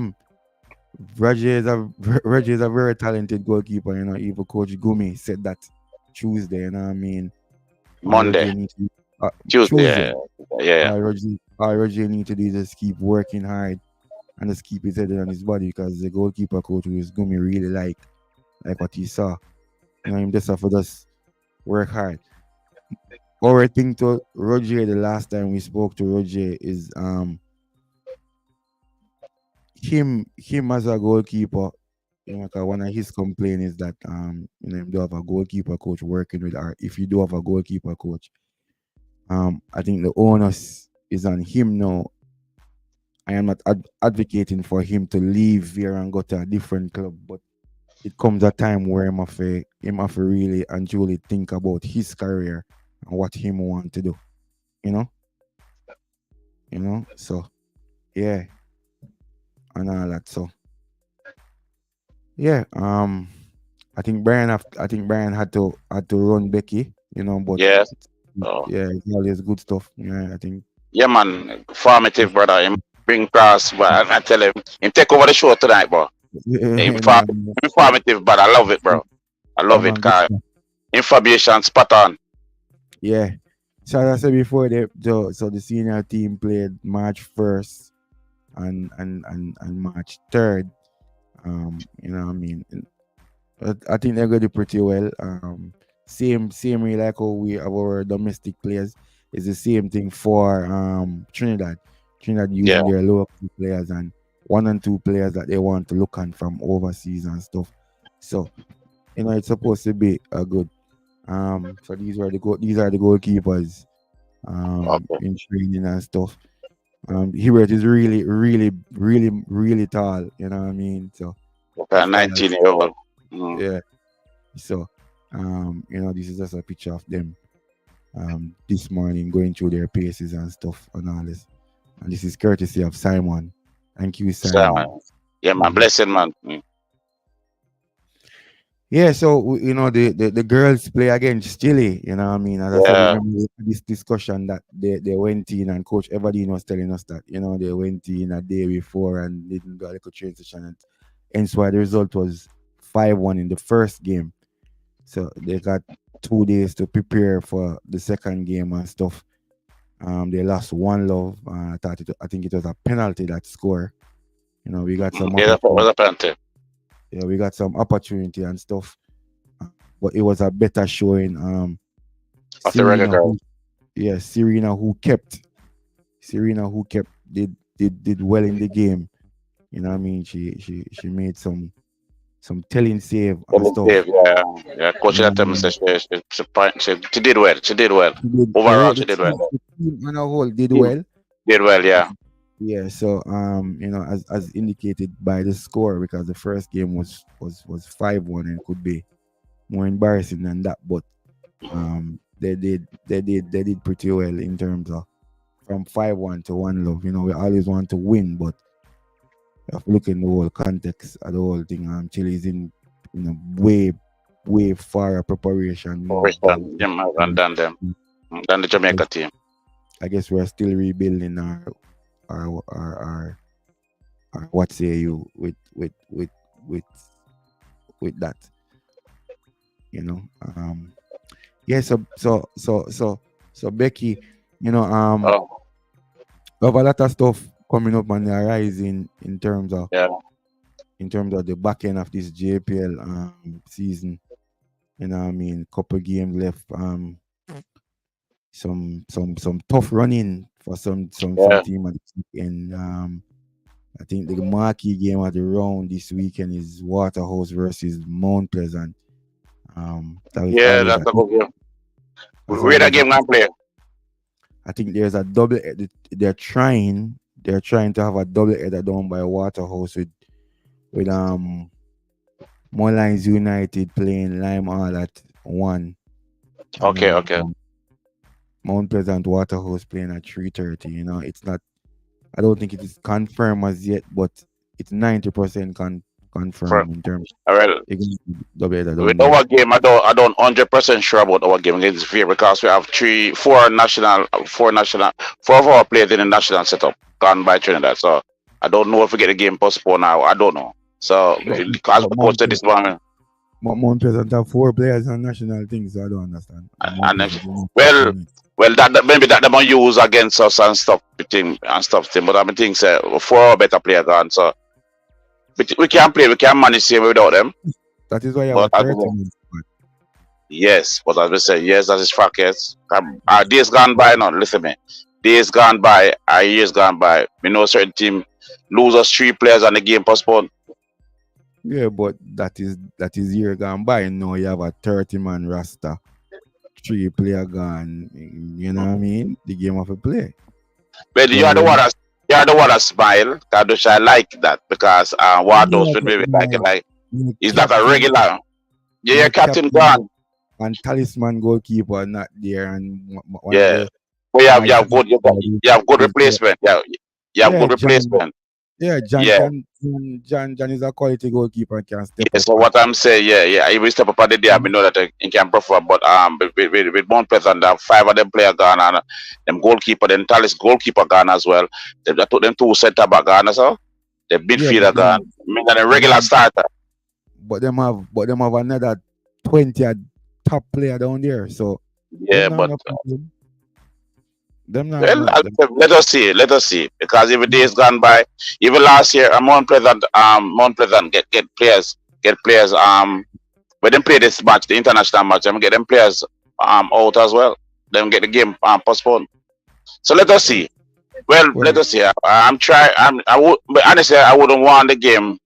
S2: Roger is a Roger is a very talented goalkeeper. Even Coach Gumi said that Tuesday. You know what I mean? All
S3: Monday,
S2: Roger needs to
S3: Tuesday.
S2: Tuesday.
S3: Yeah.
S2: All Roger need to do is just keep working hard and just keep his head on his body because the goalkeeper coach who is Gumi really like what he saw. Him just have to just work hard. Our thing to Roger the last time we spoke to Roger is him as a goalkeeper. 'Cause one of his complaint is that you do have a goalkeeper coach working with, or if you do have a goalkeeper coach, I think the onus is on him now. I am not advocating for him to leave here and go to a different club, but it comes a time where him have to really and truly think about his career and what him want to do. You know, So yeah, and all that. So yeah, I think Brian had to run Becky. But
S3: Yes.
S2: it's,
S3: Oh.
S2: yeah, it's always good stuff. Yeah, I think.
S3: Yeah, man. Formative, brother. Him bring class, but I tell him take over the show tonight, bro.
S2: Nah,
S3: Informative, but I love it, bro. I
S2: yeah,
S3: love it,
S2: man, good
S3: cause
S2: stuff.
S3: information spot on.
S2: Yeah. So as I said before, the senior team played March 1st and March 3rd. You know what I mean? I think they're going to do pretty well. Same way like how we have our domestic players is the same thing for Trinidad. Trinidad
S3: Yeah.
S2: using their local players and one and two players that they want to look on from overseas and stuff. So it's supposed to be a good. So these are the goalkeepers
S3: Okay.
S2: in training and stuff. Hubert is really, really, really, really tall. You know what I mean? So
S3: Okay.
S2: he's tall.
S3: 19-year old. Mm.
S2: Yeah. So this is just a picture of them this morning going through their paces and stuff and all this. And this is courtesy of Simon. Thank you, Simon.
S3: So, yeah, man.
S2: Mhm.
S3: Blessing, man.
S2: Yeah, so the girls play against Chile. You know what I mean? As I said,
S3: Yeah.
S2: remember this discussion that they went in and Coach Everdeen was telling us that they went in a day before and didn't do a little transition, and hence why the result was 5-1 in the first game. So they got 2 days to prepare for the second game and stuff. They lost 1-0. I think it was a penalty that score. We got some
S3: Yeah, that was
S2: opportunity.
S3: a penalty.
S2: Yeah, we got some opportunity and stuff. But it was a better showing.
S3: Of the Reggae
S2: Serena,
S3: girl.
S2: Serena who kept did well in the game. You know what I mean? She made some some telling save and
S3: Well,
S2: stuff.
S3: Dave, yeah, yeah. Coach
S2: You know
S3: that
S2: what I
S3: time
S2: mean?
S3: said she did well. She did well.
S2: The,
S3: Overall,
S2: the
S3: she did well.
S2: team, the team on a whole did
S3: Team
S2: well.
S3: did well, yeah.
S2: Yeah, so as indicated by the score, because the first game was 5-1 and could be more embarrassing than that, but they did pretty well in terms of from 5-1 to 1-love. We always want to win, but you have to look in the whole context of the whole thing. Chile is in way far preparation mode than
S3: And than them, than the Jamaica team.
S2: I guess we're still rebuilding our what say you with that. Yeah, so Becky,
S3: Oh,
S2: we have a lot of stuff coming up on the horizon in terms of
S3: yeah.
S2: the back end of this JPL season. I mean, couple games left. Some tough running for some
S3: Yeah.
S2: team at the weekend. I think the marquee game at the round this weekend is Waterhouse versus Mount Pleasant. That is
S3: Yeah,
S2: always
S3: that's a good game.
S2: that's
S3: Where that
S2: always
S3: game gonna play?
S2: I think there's a double. They're trying to have a double header down by Waterhouse with Mullines United playing Lime Hall at 1.
S3: Okay,
S2: And,
S3: okay.
S2: Mount Pleasant Waterhouse playing at 3:30. It's not. I don't think it is confirmed as yet, but it's 90% confirmed in terms.
S3: All right.
S2: They're gonna do double header down
S3: With
S2: there.
S3: our game, I don't 100% sure about our game against Fear because we have four of our players in the national setup gone by Trinidad. So I don't know if we get the game postponed now. I don't know. So because the coach said this morning.
S2: Mount Pleasant have 4 players on national things, so I don't understand.
S3: Well, that maybe that they might use against us and stuff thing. But I think say 4 better players gone. So we can play, we can manage same without them.
S2: That is why you have
S3: But
S2: 30 minutes.
S3: yes, but as we say, yes, that is fact. Yes, our days gone by now. Listen me, days gone by, our years gone by. We know certain team lose us 3 players and the game postponed.
S2: Yeah, but that is year gone by. Now you have a 30-man roster, 3 player gone. You know what I mean? The game of a play.
S3: But you are the one that smile. I like that because what those would be like he's like a regular. Yeah, your captain gone.
S2: And talisman goalkeeper not there, and
S3: yeah. But you have good replacement. Yeah, you have good replacement.
S2: Yeah, John is a quality goalkeeper and can step up.
S3: So what I'm saying, yeah, he will step up at the day. I know that he can perform, but with Mount Pleasant, 5 of them players gone and them goalkeeper, then Talis goalkeeper gone as well. They took them 2 centre back gone, so the midfielder gone. I mean, a regular starter.
S2: But them have another 20 top player down there. So
S3: yeah, but
S2: them not
S3: let us see. Because even days gone by, even last year, Mount Pleasant get players. When them play this match, the international match, them get them players out as well. Them get the game postponed. So let us see. Well, let us see. But honestly, I wouldn't want the game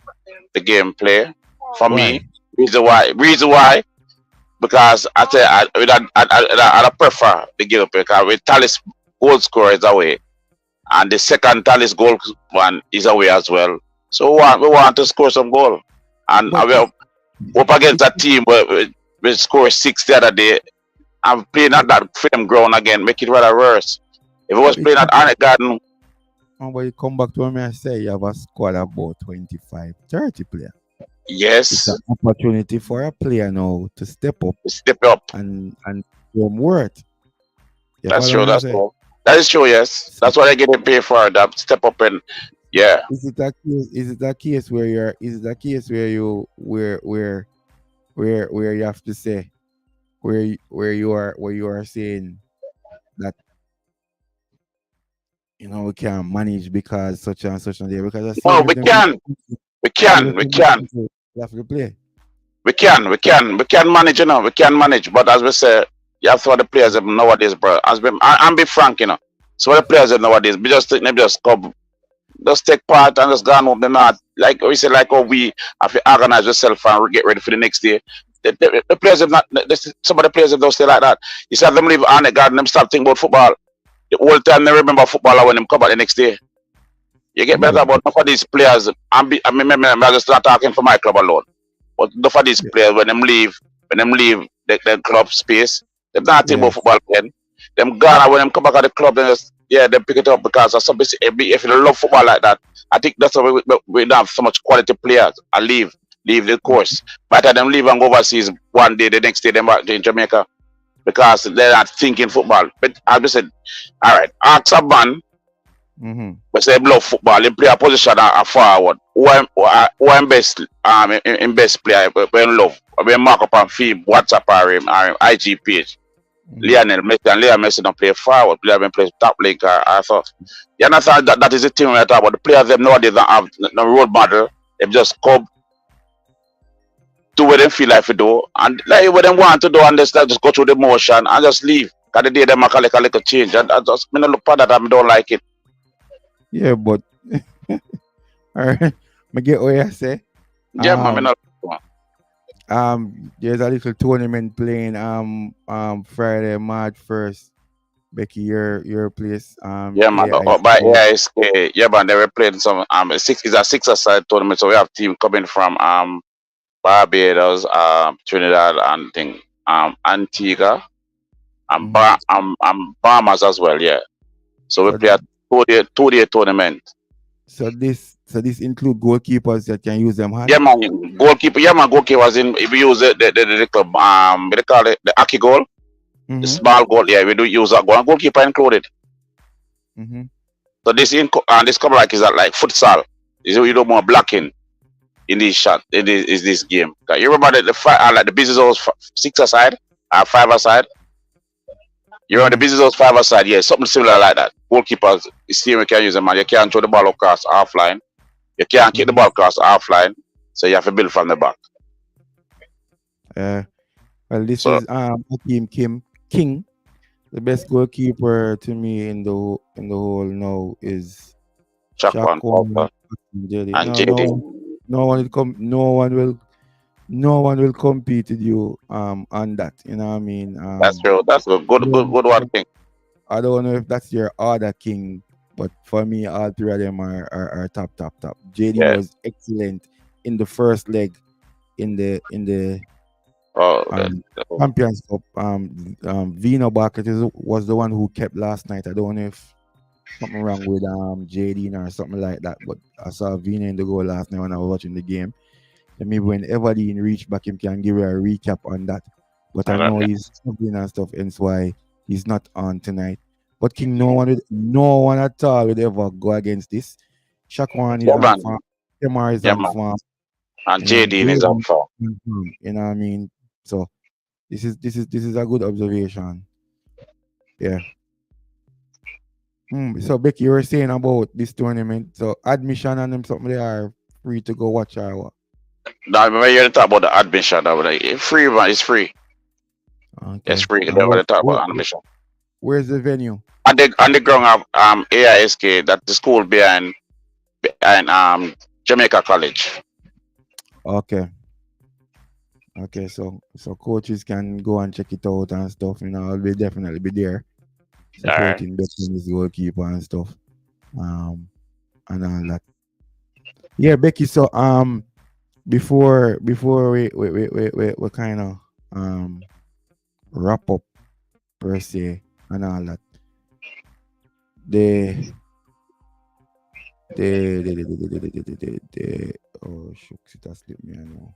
S3: play for me. Reason why? Because I prefer the game because with Talis goal scorer is away, and the second Talis goal one is away as well. So we want to score some goal, and we up against that team where we scored 6 the other day. I'm playing at that film ground again, make it rather worse. If it was playing at Arnett Garden.
S2: But you come back to me and say you have a squad of about 25, 30 players.
S3: Yes.
S2: It's an opportunity for a player now to step up. And from worth.
S3: That's true, that is true, yes. That's what I get paid for, that step up and yeah.
S2: Is it a case where you have to say where you are saying that we can't manage because such and such and there because
S3: we can
S2: you have to play.
S3: We can manage, we can manage, but as we say, you have to the players nowadays, bro. I'm be frank, so the players nowadays, we just come just take part and just gone home. They're not like we say, like how we have to organize yourself and get ready for the next day. The players have not. Some of the players have don't stay like that. You see them leave on the garden, them start thinking about football. The whole time they remember football when them come back the next day. You get better
S2: Yeah,
S3: about enough of these players. I just start talking for my club alone. But enough of these
S2: yeah,
S3: players when them leave the club space, they're not thinking about
S2: yes,
S3: football again. Them gone when them come back at the club, then just, yeah, they pick it up because of something. If you love football like that, I think that's why we don't have so much quality players. I leave the course. By the time them leave and go overseas one day, the next day they're back in Jamaica because they're not thinking football. But I just said, all right, ask a man.
S2: mm-hmm.
S3: But say love football, they play a position a forward. Who am best in best player when love. When mark up on film, WhatsApp or him IG page.
S2: Mm-hmm.
S3: Lionel Messi and Lionel Messi don't play forward. Player when play top link. I thought. You understand that is the thing we are talking about. The players them nowadays don't have no role model. They just come do what they feel like to do and like what they want to do and they just go through the motion and just leave. Cause the day them make a little change. And I just me not look for that I don't like it.
S2: Yeah, but all right, I get what you say.
S3: Yeah, man, me
S2: Um,
S3: not
S2: there's a little tournament playing Friday, March 1st. Becky, your place,
S3: yeah, man. By
S2: AIC.
S3: AISK, yeah, man. They were playing some is a six-a-side tournament. So we have team coming from Barbados, Trinidad, and thing Antigua, and Bahamas as well. Yeah. So we
S2: So,
S3: play a two-day tournament.
S2: so this include goalkeepers that can use them
S3: Yeah,
S2: hand.
S3: man. Goalkeeper. Yeah, man. Goalkeeper was in. If we use the club, what they call it, the Aki goal, the
S2: Mm-hmm.
S3: small goal. Yeah, we do use that goal. And goalkeeper included.
S2: Mm-hmm.
S3: So this come like is that like futsal. Is you do more blocking in this shot in this game. 'Cause you remember like the business was six aside or five aside. You remember the business was five aside. Yeah, something similar like that. Goalkeepers, you see, we can use them, man. You can't throw the ball across offline. You can't kick the
S2: Mm-hmm.
S3: ball across offline. So you have to build from the back.
S2: Well, this
S3: So
S2: is Hakeem King. The best goalkeeper to me in the whole now is
S3: Chuck one,
S2: Shaquan
S3: Papa,
S2: Jelly.
S3: and
S2: No,
S3: JD.
S2: no one will compete with you on that. You know what I mean?
S3: That's true. That's good.
S2: I
S3: Good one thing.
S2: don't know if that's your other king, but for me, all three of them are top. JD
S3: Yeah.
S2: was excellent in the first leg in the
S3: Oh,
S2: um Champions Cup. Vino Bucket was the one who kept last night. I don't know if something wrong with JD or something like that, but I saw Vino in the goal last night when I was watching the game. And maybe when Everdean reach back, him can give you a recap on that. But I know he's struggling and stuff, hence why he's not on tonight. But King, no one at all would ever go against this. Shaquan is
S3: yeah,
S2: on
S3: man.
S2: farm. Kemar is
S3: Yeah,
S2: on
S3: man.
S2: farm.
S3: And
S2: You know,
S3: JD is up for.
S2: you know what I mean? So this is a good observation. Yeah. So Becky, you were saying about this tournament. So admission and them something they are free to go watch or what?
S3: Now, remember you talk about the admission. I was like, it's free, man. It's free.
S2: Okay.
S3: It's free.
S2: And
S3: They want to talk about admission.
S2: where's the venue?
S3: On the ground of AISK, that the school behind Jamaica College.
S2: Okay. Okay, so coaches can go and check it out and stuff. You know, I'll definitely be there supporting Becky's goalkeeper and stuff. And all that. Yeah, Becky. So before we kind of wrap up per se and all that. The oh shucks, it has slipped me. I know.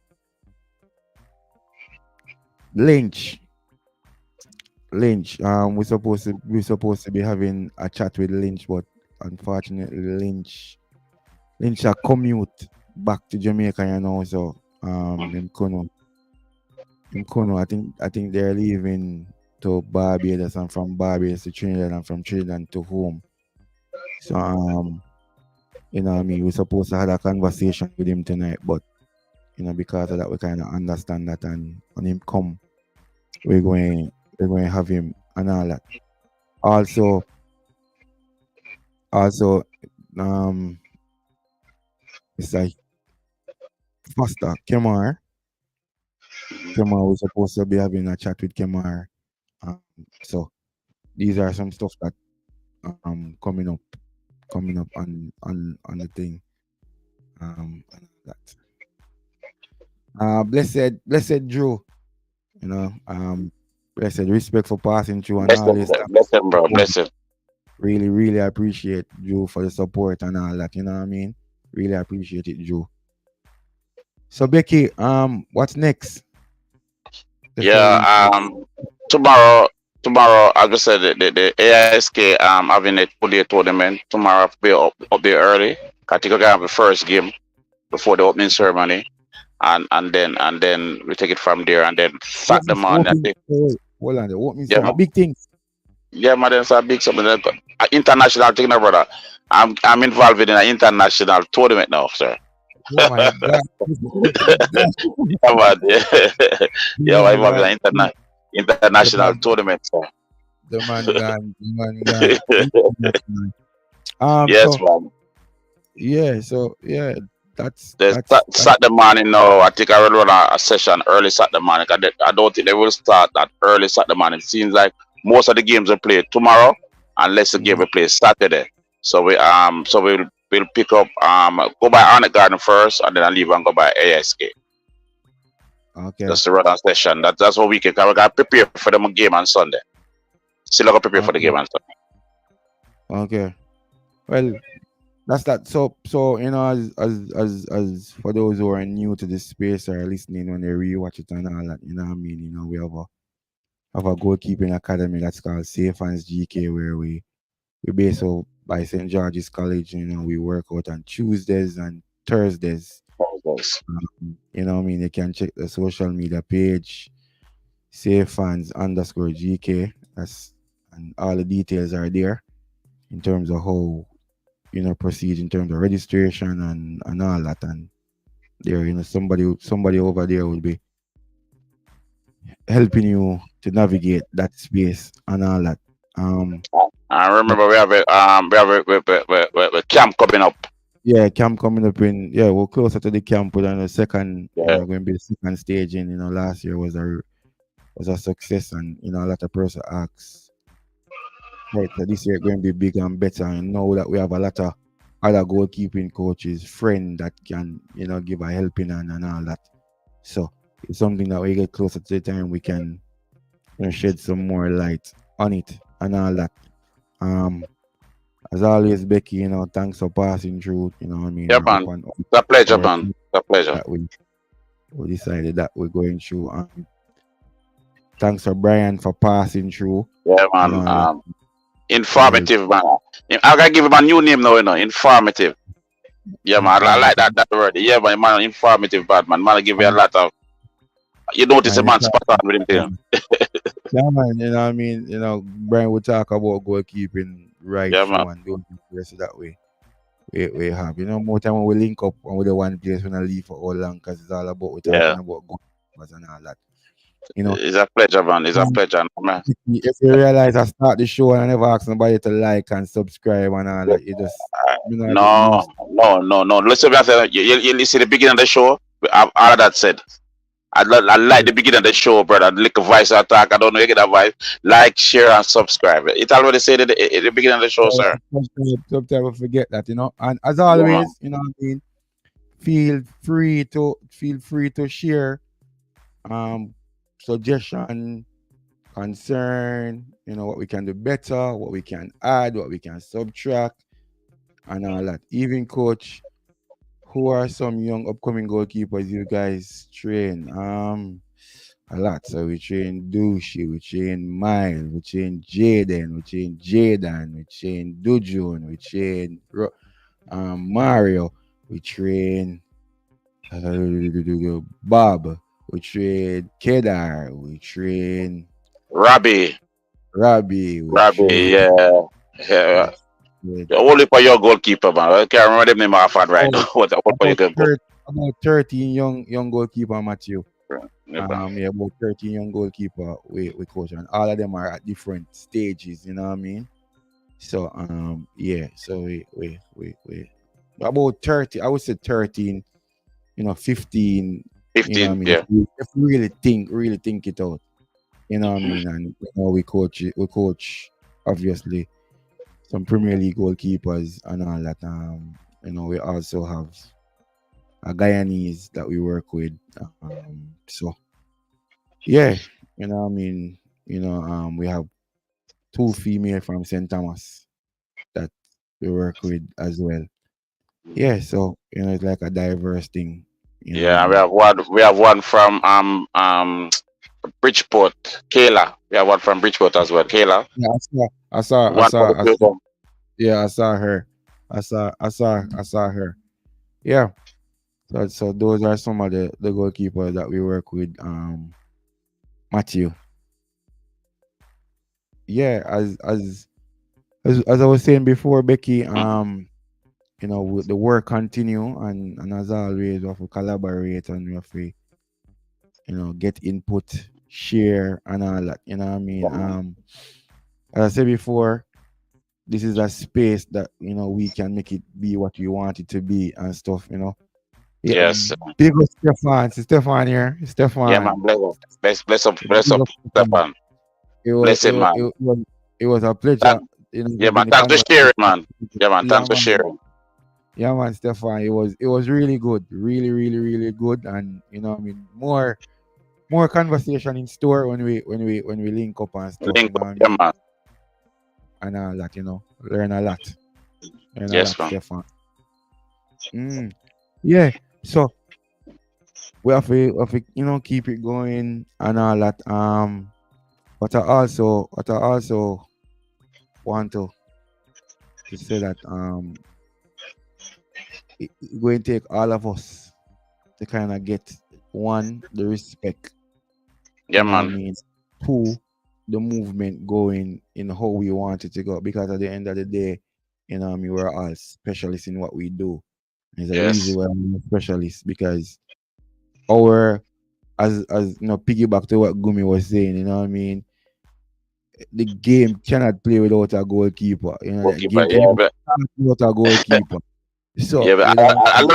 S2: Lynch. We're supposed to be having a chat with Lynch, but unfortunately Lynch a commute back to Jamaica, you know. So in Kono, I think they're leaving to Barbados, and from Barbados to Trinidad, and from Trinidad to home. So you know what I mean, we're supposed to have a conversation with him tonight, but you know, because of that we kind of understand that, and when him come, we're going to have him and all that. Also It's like Foster, Kemar. Kemar was supposed to be having a chat with Kemar. So these are some stuff that coming up on the thing. That blessed Drew, you know, blessed respect for passing through and all this stuff.
S3: Bless him, bro. Bless him.
S2: Really, really appreciate Drew for the support and all that, you know what I mean? Really appreciate it, Drew. So Becky, what's next?
S3: Yeah, tomorrow, as I said, the AISK having a 2-day tournament tomorrow. Be up there early. Katika have the first game before the opening ceremony, and then we take it from there, and then Saturday morning.
S2: Hold on, what means
S3: Yeah,
S2: big things?
S3: Yeah, man, that's a big something. International thing, now, brother. I'm involved in an international tournament now, sir.
S2: Oh my God.
S3: Yeah, man. Yeah, I'm involved in an international tournament, sir.
S2: The man gone.
S3: Yes,
S2: So,
S3: man.
S2: yeah, so yeah, that's
S3: Saturday morning now. I think I will run a session early Saturday morning. I don't think they will start that early Saturday morning. It seems like most of the games will play tomorrow, unless the game will play Saturday. So we'll pick up go by Arnett Garden first, and then I leave and go by ASK.
S2: Okay.
S3: That's the run on session. That's what we can. We got prepare for them game on Sunday. Still got prepare for the game on Sunday.
S2: Okay. Well, that's that. So you know, as for those who are new to this space or listening when they rewatch it and all that, you know what I mean. You know, we have a goalkeeping academy that's called Safe Hands GK, where we based out by St. George's College. You know, we work out on Tuesdays and Thursdays. You know what I mean? You can check the social media page, SafeFans_GK. And all the details are there in terms of how, you know, proceed in terms of registration and all that. And there, you know, somebody over there will be helping you to navigate that space and all that.
S3: I remember we have a camp coming up.
S2: Yeah, camp coming up we're closer to the camp than the second. You know, going to be the second stage. And you know, last year was a success, and you know, a lot of person asked. Right, so this year going to be bigger and better. And know that we have a lot of other goalkeeping coaches, friends that can, you know, give a helping hand and all that. So it's something that we get closer to the time we can, you know, shed some more light on it and all that. As always, Becky, you know, thanks for passing through. You know what I mean?
S3: Yeah, man. It's a pleasure, man. It's a pleasure.
S2: We decided that we're going through. Thanks for Brian for passing through.
S3: Yeah, man. You know, informative, man. I gotta give him a new name now, you know. Informative. Yeah, man. I like that word. Yeah, man. Informative, bad man. Man, I give you a lot of. You notice a man spot on with him.
S2: Yeah, man. You know what I mean? You know, Brian will talk about goalkeeping right through and don't progress that way. We have, you know, more time when we link up and with the one place when I leave for all long, because it's all about talking about goalkeepers and all that. You know,
S3: it's a pleasure, man. It's a pleasure, man.
S2: If you realize I start the show and I never ask nobody to like and subscribe and all that, you just
S3: no. Listen, you see the beginning of the show. All of that said, I like the beginning of the show, brother. Like a voice attack. I don't know. You get that vibe. Like, share, and subscribe. It already said at the beginning of the show, sir.
S2: Sometimes I forget that, you know. And as always, you know what I mean. Feel free to share suggestion, concern, you know, what we can do better, what we can add, what we can subtract, and all that. Even coach, who are some young upcoming goalkeepers you guys train? A lot. So we train Douchey, we train Miles, we train Jaden, we train Jaden, we train Dujun, we train Mario, we train Bob, we train Kedar, we train
S3: Robbie,
S2: yeah.
S3: Only for your goalkeeper, man. I can't remember the name of that right now.
S2: About 13 young goalkeeper, Matthew. About 13 young goalkeeper we coach, and all of them are at different stages, you know what I mean? So so we about 30. I would say 13. 15.
S3: 15,
S2: If
S3: yeah.
S2: we really think it out. And we coach obviously some Premier League goalkeepers and all that. We also have a Guyanese that we work with. So yeah, we have 2 female from St. Thomas that we work with as well. Yeah, so it's like a diverse thing.
S3: Yeah, we have one from Bridgeport, Kayla. We have one from Bridgeport as well, Kayla.
S2: Yeah, I
S3: One for
S2: saw,
S3: the future.
S2: yeah, I saw her. I saw her. Yeah. So those are some of the goalkeepers that we work with. Matthew. Yeah, as I was saying before, Becky, the work continue and as always we have to collaborate and we have to, get input, share and all that. As I said before, this is a space that we can make it be what we want it to be and stuff. Yeah,
S3: Yes.
S2: big up Stefan. It's Stefan here.
S3: Yeah,
S2: Stefan.
S3: man. Bless up,
S2: Big up Stefan.
S3: Stefan.
S2: It was
S3: Bless
S2: it
S3: him,
S2: was,
S3: man.
S2: it was it was a pleasure.
S3: Thank- Yeah, man.
S2: Having the
S3: Thanks for sharing,
S2: conversation.
S3: man. Yeah, man.
S2: Yeah,
S3: Thanks for
S2: man.
S3: sharing.
S2: Yeah, man, Stefan. It was really good. Really, really, really good. And more conversation in store when we link up and stuff.
S3: Link up, yeah, man.
S2: And all that. Learn a lot.
S3: Yes, man.
S2: Stefan. Yeah. So we have to keep it going and all that. But I also want to say that it's going to take all of us to kind of get the respect.
S3: Yeah,
S2: You know what I
S3: man.
S2: mean? 2, the movement going in how we want it to go. Because at the end of the day, we're all specialists in what we do. There's a
S3: Yes.
S2: reason why I'm a specialist because our as piggyback to what Gumi was saying, the game cannot play without a goalkeeper. The
S3: Goalkeeper.
S2: game
S3: Yeah,
S2: cannot
S3: but
S2: play without a goalkeeper. So
S3: yeah, but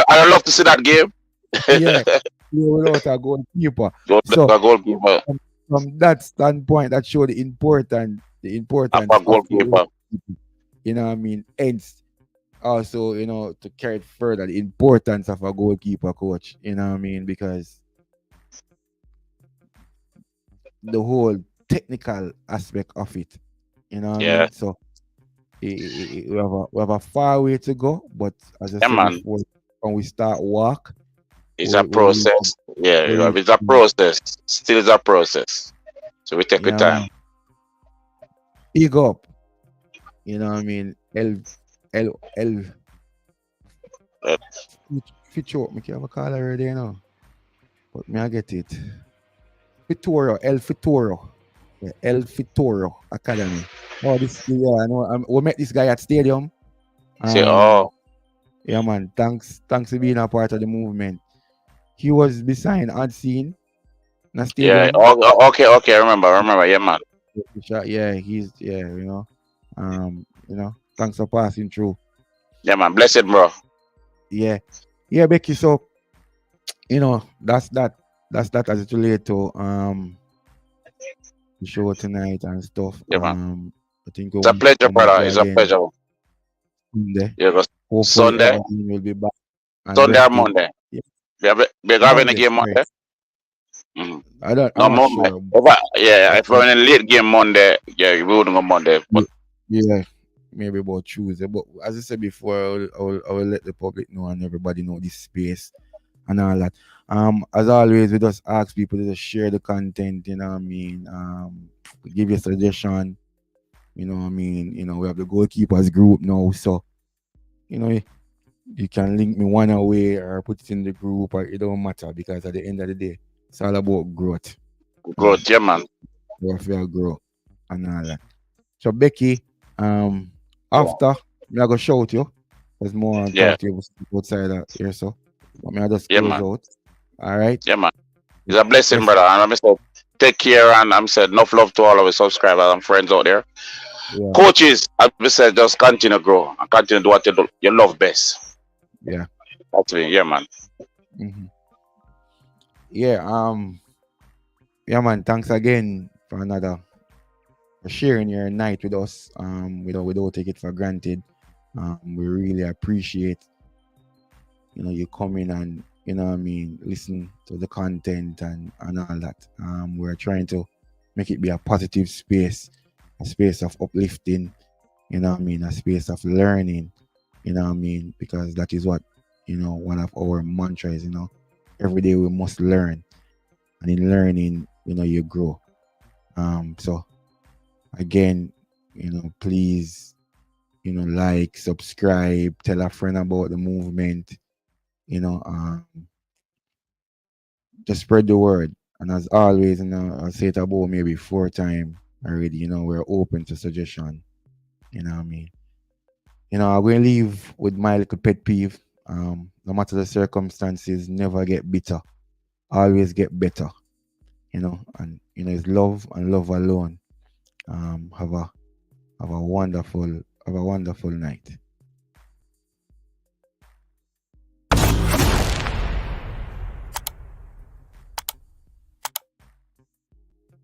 S3: I love to see that game.
S2: yeah, play without a goalkeeper.
S3: Go
S2: So
S3: the goalkeeper.
S2: from that standpoint, that show the importance
S3: A
S2: of the
S3: goalkeeper.
S2: goalkeeper. Hence, also, to carry it further, the importance of a goalkeeper coach. Because the whole technical aspect of it.
S3: Yeah.
S2: So we have a far way to go, but as I
S3: Yeah,
S2: said
S3: man.
S2: before, when we start walk,
S3: It's
S2: we,
S3: a
S2: we,
S3: process. Yeah,
S2: we,
S3: it's a process. Still is a process. So we take our
S2: yeah,
S3: time.
S2: big up. El
S3: Uh,
S2: Ficho, me have a call already, but me I get it. El Fitoro. Yeah, El Fitoro Academy. Oh, I know. We met this guy at stadium.
S3: Say, oh,
S2: Yeah, man. Thanks for being a part of the movement. He was beside unseen in a
S3: yeah.
S2: stadium.
S3: Okay. I remember. Yeah, man.
S2: Yeah, thanks for passing through.
S3: Yeah, man. Blessed, bro.
S2: Yeah, Becky. So, that's that as it relates to the show tonight and stuff.
S3: Yeah, man.
S2: I think
S3: It's a pleasure,
S2: we might
S3: brother.
S2: go
S3: It's a
S2: again
S3: pleasure.
S2: Sunday.
S3: Yeah, because
S2: Hopefully,
S3: Sunday,
S2: everything will be back and
S3: Sunday or
S2: rested.
S3: Monday.
S2: Yeah,
S3: We have any game
S2: sorry.
S3: Monday? Mhm.
S2: I'm
S3: No,
S2: not
S3: Monday.
S2: sure.
S3: If we're in a late game Monday, yeah, we wouldn't go Monday. But
S2: Yeah, maybe about Tuesday. But as I said before, I will let the public know and everybody know this space and all that. As always, we just ask people to just share the content. Give you a suggestion. We have the goalkeepers group now, so you can link me one away or put it in the group, or it don't matter because at the end of the day, it's all about growth.
S3: growth, yeah, man.
S2: Warfare growth and all that. So Becky, after I'm gonna shout you. There's more on
S3: Yeah.
S2: talk to you outside of here, so let me just
S3: Yeah,
S2: close
S3: man.
S2: out. All right.
S3: Yeah, man. It's a blessing,
S2: Yes.
S3: brother. And I'm saying, take care, and I'm saying enough love to all of our subscribers and friends out there.
S2: Yeah.
S3: Coaches, I said, just continue to grow and continue to do what you love best.
S2: Yeah.
S3: That's me. Yeah, man.
S2: hmm Yeah. Yeah, man. Thanks again for sharing your night with us. We don't take it for granted. We really appreciate, you coming and, what I mean, listen to the content and all that. We're trying to make it be a positive space, a space of uplifting, what I mean, a space of learning, what I mean, because that is what, one of our mantras, every day we must learn. And in learning, you grow. So again, please, like, subscribe, tell a friend about the movement, you know, um, just spread the word. And as always, I say it about maybe 4 times already, we're open to suggestion. You know what I mean? I'm going to leave with my little pet peeve. No matter the circumstances, never get bitter. Always get better. And it's love and love alone. Have a wonderful night.